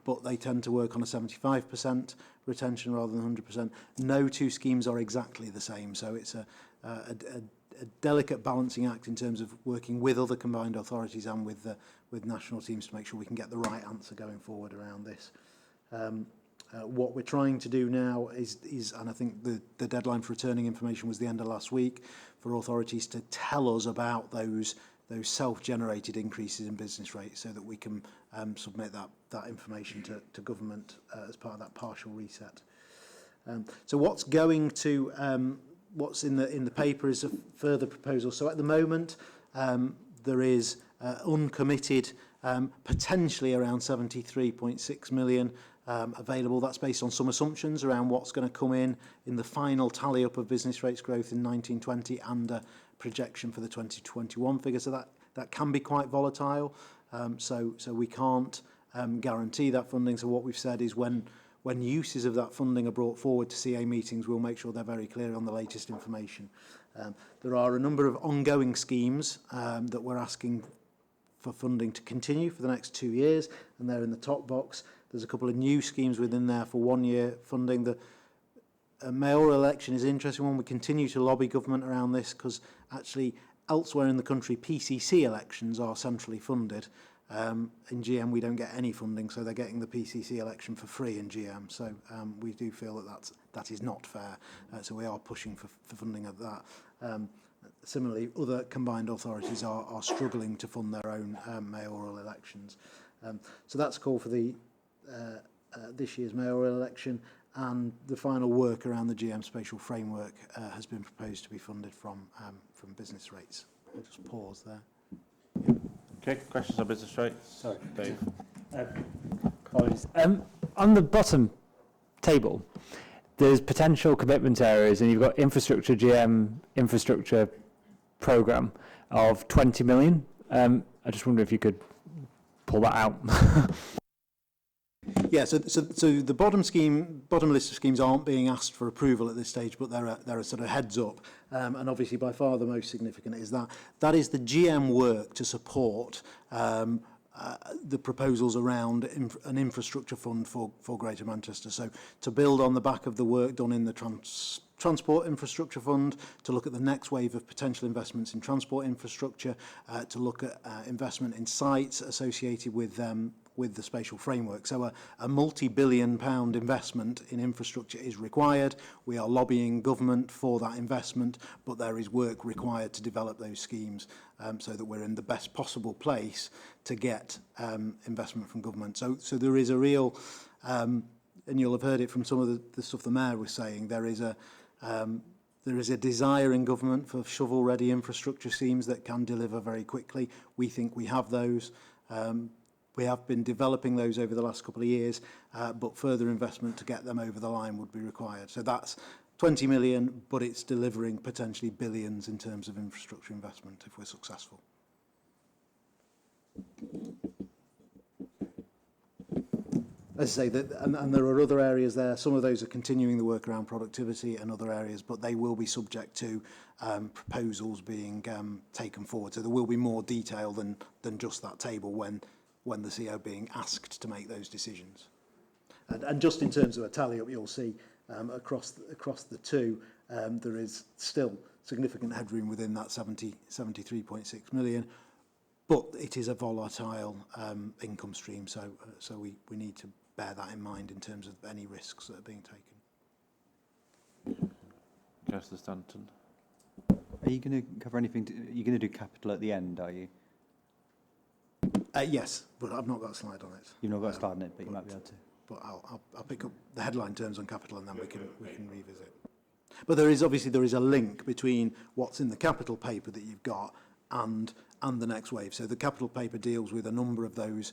but they tend to work on a 75% retention rather than 100%. No two schemes are exactly the same, so it's a delicate balancing act in terms of working with other combined authorities and with national teams to make sure we can get the right answer going forward around this. What we're trying to do now is, and I think the deadline for returning information was the end of last week, for authorities to tell us about those self-generated increases in business rates, so that we can submit that information to government as part of that partial reset. So what's going to what's in the paper is a further proposal. So at the moment there is uncommitted potentially around 73.6 million available. That's based on some assumptions around what's going to come in the final tally up of business rates growth in 1920 and a projection for the 2021 figures. So that can be quite volatile. So we can't guarantee that funding. So what we've said is when uses of that funding are brought forward to CA meetings, we'll make sure they're very clear on the latest information. There are a number of ongoing schemes that we're asking for funding to continue for the next 2 years, and they're in the top box. There's a couple of new schemes within there for 1 year funding. The mayoral election is an interesting one. We continue to lobby government around this because actually elsewhere in the country PCC elections are centrally funded. In GM we don't get any funding, so they're getting the PCC election for free in GM. So we do feel that is not fair. So we are pushing for funding of that. Similarly, other combined authorities are struggling to fund their own mayoral elections. So that's a call for this year's mayoral election, and the final work around the GM spatial framework has been proposed to be funded from business rates. I'll just pause there. Okay, questions on business rates? Sorry, Dave. Apologies. On the bottom table, there's potential commitment areas, and you've got infrastructure, GM infrastructure programme of 20 million. I just wonder if you could pull that out. Yeah, so the bottom list of schemes aren't being asked for approval at this stage, but they're a sort of heads up. And obviously by far the most significant is that is the GM work to support the proposals around an infrastructure fund for Greater Manchester. So to build on the back of the work done in the Transport Infrastructure Fund, to look at the next wave of potential investments in transport infrastructure, to look at investment in sites associated with the spatial framework. So a multi-billion pound investment in infrastructure is required. We are lobbying government for that investment, but there is work required to develop those schemes so that we're in the best possible place to get investment from government. So there is a real, and you'll have heard it from some of the stuff the Mayor was saying, there is There is a desire in government for shovel-ready infrastructure schemes that can deliver very quickly. We think we have those. We have been developing those over the last couple of years, but further investment to get them over the line would be required. So that's 20 million, but it's delivering potentially billions in terms of infrastructure investment if we're successful. As I say, and there are other areas there. Some of those are continuing the work around productivity and other areas, but they will be subject to proposals being taken forward. So there will be more detail than just that table when the CEO being asked to make those decisions. And just in terms of a tally up, you'll see across the two, there is still significant headroom within that 73.6 million, but it is a volatile income stream, so we need to bear that in mind in terms of any risks that are being taken. Councillor Stanton. Are you going to cover anything? Are you going to do capital at the end, are you? Yes, but I've not got a slide on it. You've not got a slide on it, but you might be able to. But I'll pick up the headline terms on capital and then we can revisit. But there is a link between what's in the capital paper that you've got and the next wave. So the capital paper deals with a number of those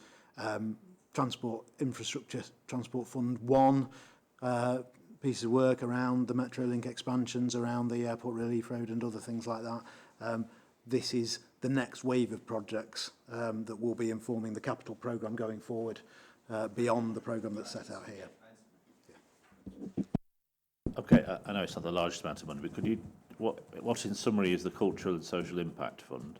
transport infrastructure, Transport Fund 1 pieces of work around the Metrolink expansions, around the Airport Relief Road and other things like that. This is the next wave of projects that will be informing the capital programme going forward beyond the programme that's set out here. Yeah. Okay, I know it's not the largest amount of money, but could you, what in summary is the Cultural and Social Impact Fund?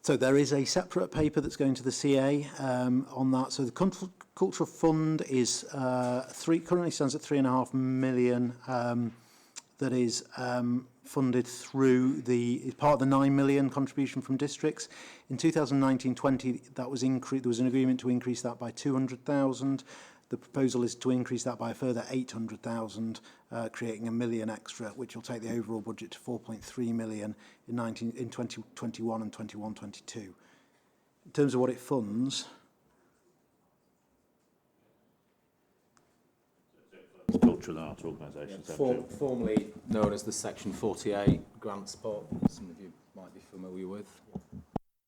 So there is a separate paper that's going to the CA on that. So the Cultural Fund is currently stands at 3.5 million. That is funded through is part of the 9 million contribution from districts. In 2019-20, that was there was an agreement to increase that by 200,000. The proposal is to increase that by a further 800,000, creating 1 million extra, which will take the overall budget to 4.3 million in 2021 and 21-22. In terms of what it funds, Cultural and Arts Organisations. Formerly known as the Section 48 grant spot, some of you might be familiar with.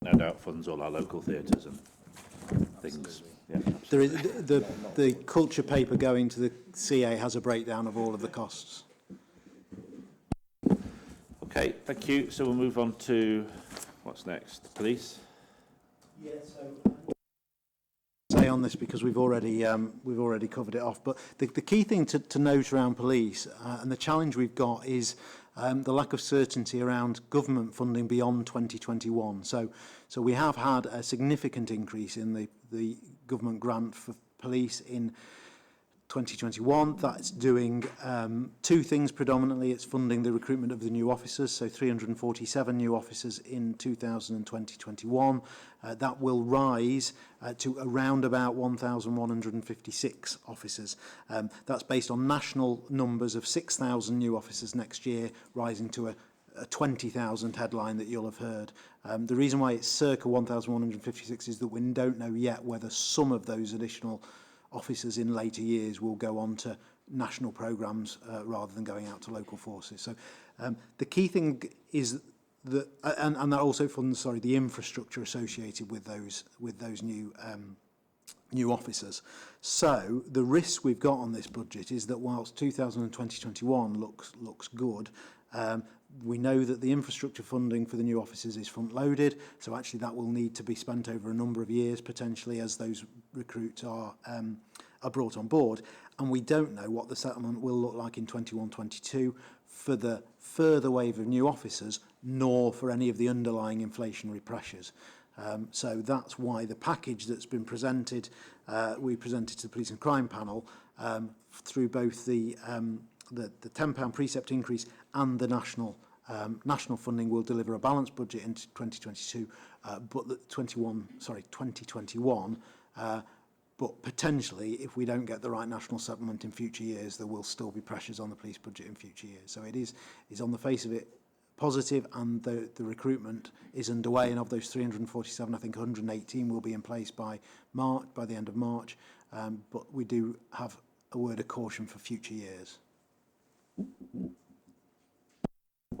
No doubt funds all our local theatres and things. Yeah, there is the culture paper going to the CA has a breakdown of all of the costs. Okay, thank you. So we'll move on to what's next. Police. Yeah, so say on this because we've already covered it off. But the key thing to note around police and the challenge we've got is the lack of certainty around government funding beyond 2021. So we have had a significant increase in the government grant for police in 2021. That's doing two things predominantly. It's funding the recruitment of the new officers, so 347 new officers in 2020-21. That will rise to around about 1,156 officers. That's based on national numbers of 6,000 new officers next year, rising to a 20,000 headline that you'll have heard. The reason why it's circa 1,156 is that we don't know yet whether some of those additional officers in later years will go on to national programmes rather than going out to local forces. So the key thing is that, and that also funds, the infrastructure associated with those new officers. So the risk we've got on this budget is that whilst 2020-21 looks good, we know that the infrastructure funding for the new officers is front-loaded, so actually that will need to be spent over a number of years potentially as those recruits are brought on board. And we don't know what the settlement will look like in 21-22 for the further wave of new officers, nor for any of the underlying inflationary pressures. So that's why the package that's been presented, we presented to the Police and Crime Panel through both the £10 precept increase and the national funding will deliver a balanced budget into 2022, but 2021. But potentially, if we don't get the right national settlement in future years, there will still be pressures on the police budget in future years. So it is on the face of it positive, and the recruitment is underway. And of those 347, I think 118 will be in place by the end of March. But we do have a word of caution for future years.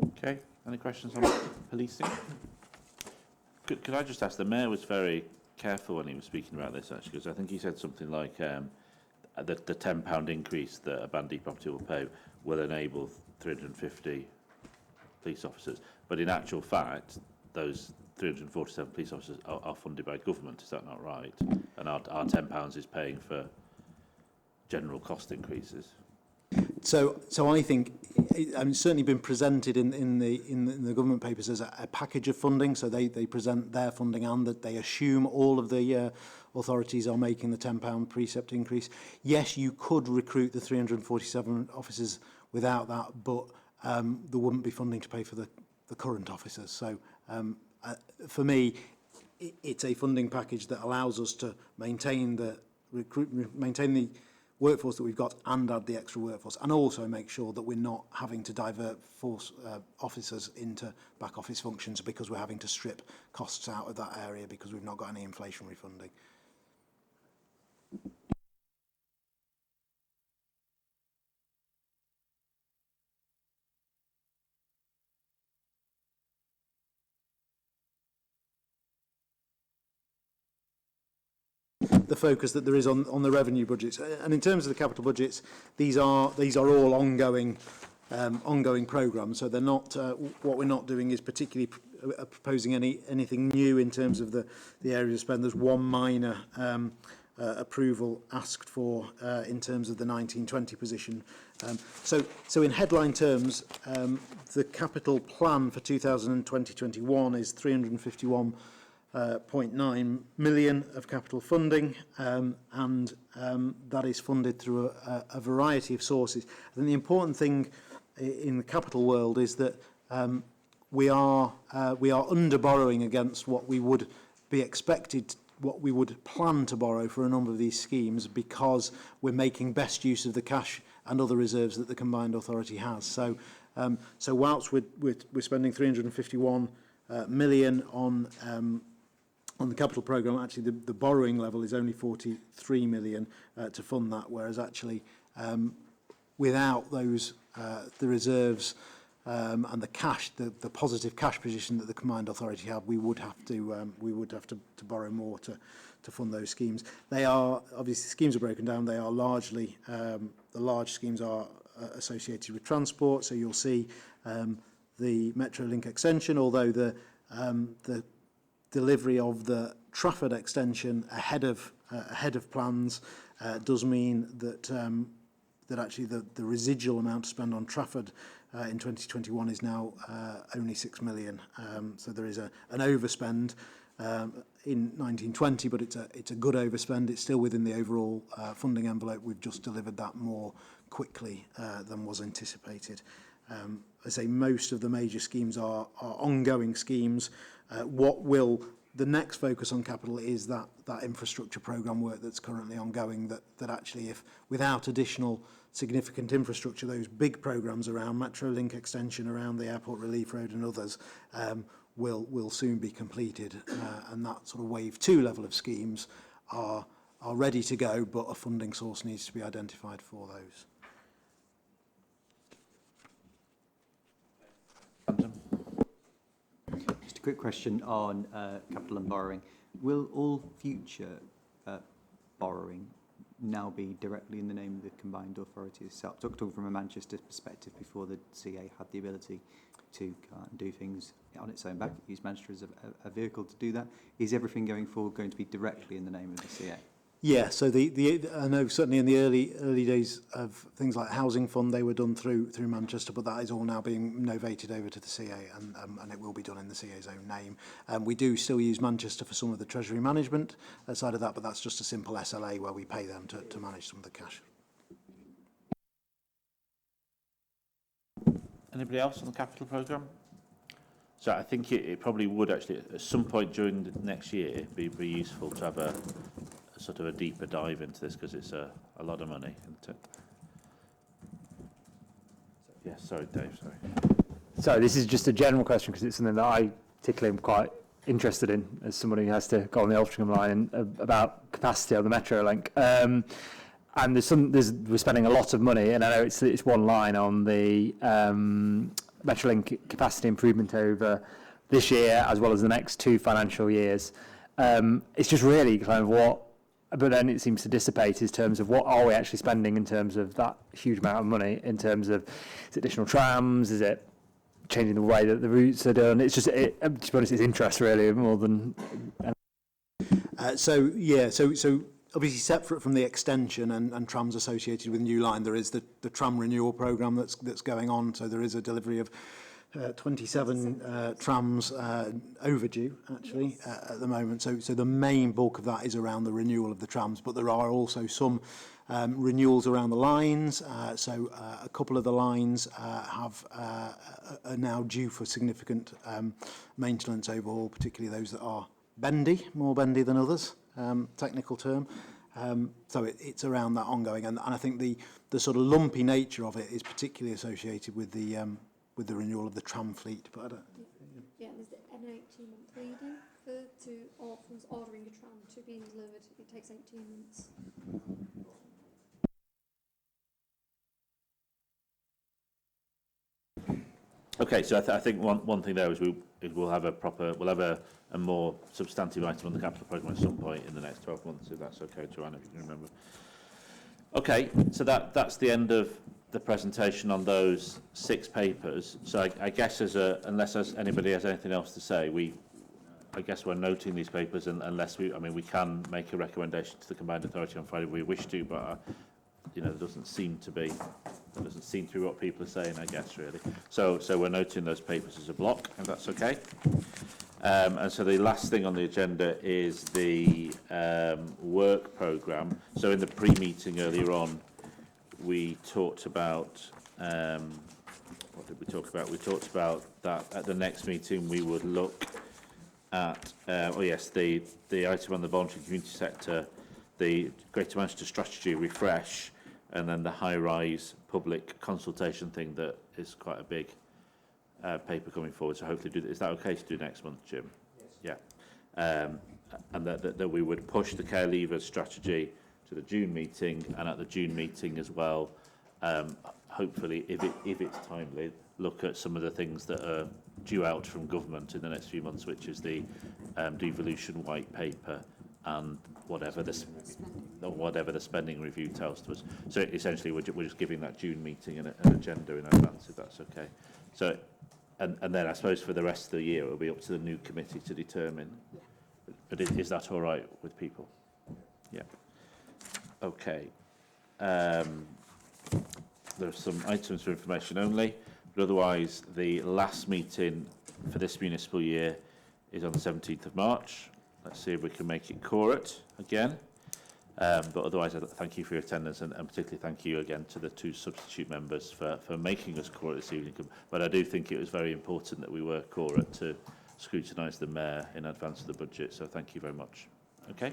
Okay, any questions on policing? Could I just ask, the Mayor was very careful when he was speaking about this, actually, because I think he said something like the £10 increase that a Bandy property will pay will enable 350 police officers. But in actual fact, those 347 police officers are funded by government, is that not right? And our £10 is paying for general cost increases. So I think it's certainly been presented in the government papers as a package of funding. So they present their funding and that they assume all of the authorities are making the £10 precept increase. Yes, you could recruit the 347 officers without that, but there wouldn't be funding to pay for the current officers. So for me, it's a funding package that allows us to maintain the workforce that we've got and add the extra workforce, and also make sure that we're not having to divert officers into back office functions because we're having to strip costs out of that area because we've not got any inflationary funding. The focus that there is on the revenue budgets, and in terms of the capital budgets, these are all ongoing programmes. So they're not what we're not doing is particularly proposing anything new in terms of the area of spend. There's one minor approval asked for in terms of the 1920 position. So in headline terms, the capital plan for 2020-21 is 351.9 million of capital funding, and that is funded through a variety of sources. I think the important thing in the capital world is that we are under borrowing against what we would be expected, what we would plan to borrow for a number of these schemes, because we're making best use of the cash and other reserves that the combined authority has. So whilst we're spending 351 million on the capital programme, actually the borrowing level is only 43 million to fund that, whereas actually without those the reserves and the cash, the positive cash position that the combined authority have, we would have to borrow more to fund those schemes. They are obviously, schemes are broken down. They are largely the large schemes are associated with transport. So you'll see the Metrolink extension, although the delivery of the Trafford extension ahead of plans does mean that actually the residual amount to spend on Trafford in 2021 is now only 6 million. So there is an overspend in 1920, but it's a good overspend. It's still within the overall funding envelope. We've just delivered that more quickly than was anticipated. I say most of the major schemes are ongoing schemes. The next focus on capital is that infrastructure programme work that's currently ongoing, that actually, if without additional significant infrastructure, those big programmes around Metrolink extension, around the Airport Relief Road and others will soon be completed, and that sort of wave 2 level of schemes are ready to go, but a funding source needs to be identified for those. Just a quick question on capital and borrowing. Will all future borrowing now be directly in the name of the combined authority itself? Talking from a Manchester perspective, before the CA had the ability to do things on its own back, use Manchester as a vehicle to do that. Is everything going forward going to be directly in the name of the CA? Yeah, so I know certainly in the early days of things like housing fund, they were done through Manchester, but that is all now being novated over to the CA, and it will be done in the CA's own name. We do still use Manchester for some of the treasury management side of that, but that's just a simple SLA where we pay them to manage some of the cash. Anybody else on the capital programme? So I think it probably would actually, at some point during the next year, be useful to have a sort of a deeper dive into this, because it's a lot of money, isn't it? Yeah, sorry, Dave, sorry. So this is just a general question, because it's something that I particularly am quite interested in as somebody who has to go on the Altrincham line, about capacity on the Metrolink. and we're spending a lot of money, and I know it's one line on the Metrolink capacity improvement over this year as well as the next 2 financial years. It's just really kind of but then it seems to dissipate in terms of what are we actually spending in terms of that huge amount of money, in terms of, is it additional trams, is it changing the way that the routes are done? It's just, to be honest, it's interest really more than... So obviously separate from the extension and trams associated with the new line, there is the tram renewal programme that's going on. So there is a delivery of 27 trams overdue, actually, at the moment. So the main bulk of that is around the renewal of the trams, but there are also some renewals around the lines. So a couple of the lines are now due for significant maintenance overhaul, particularly those that are more bendy than others, technical term. So it's around that ongoing, and I think the sort of lumpy nature of it is particularly associated with the renewal of the tram fleet. But I don't. Yeah, there's an 18-month lead-in from ordering a tram to being delivered. It takes 18 months. Okay, so I think one thing there is we'll have a more substantive item on the capital programme at some point in the next 12 months, if that's okay, Joanna, if you can remember. Okay, so that's the end of the presentation on those 6 papers. So I guess unless anybody has anything else to say, I guess we're noting these papers, and unless we can make a recommendation to the Combined Authority on Friday if we wish to, but there doesn't seem to be what people are saying, I guess, really. So we're noting those papers as a block, if that's okay. And so the last thing on the agenda is the work programme. So in the pre-meeting earlier on, we talked about, what did we talk about? We talked about that at the next meeting we would look at, the item on the voluntary community sector, the Greater Manchester Strategy refresh, and then the high-rise public consultation thing that is quite a big paper coming forward. So hopefully, is that okay to do next month, Jim? Yes. Yeah. And that we would push the care leavers strategy to the June meeting, and at the June meeting as well, hopefully, if it's timely, look at some of the things that are due out from government in the next few months, which is the devolution white paper and whatever the spending review tells to us. So essentially, we're just giving that June meeting an agenda in advance, if that's okay. So, and then I suppose for the rest of the year, it will be up to the new committee to determine. Yeah. But is that all right with people? Yeah. Okay. There are some items for information only, but otherwise the last meeting for this municipal year is on the 17th of March. Let's see if we can make it quorate again. But otherwise, thank you for your attendance, and particularly thank you again to the 2 substitute members for making us quorate this evening. But I do think it was very important that we were quorate to scrutinise the Mayor in advance of the budget, so thank you very much. Okay,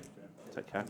take care.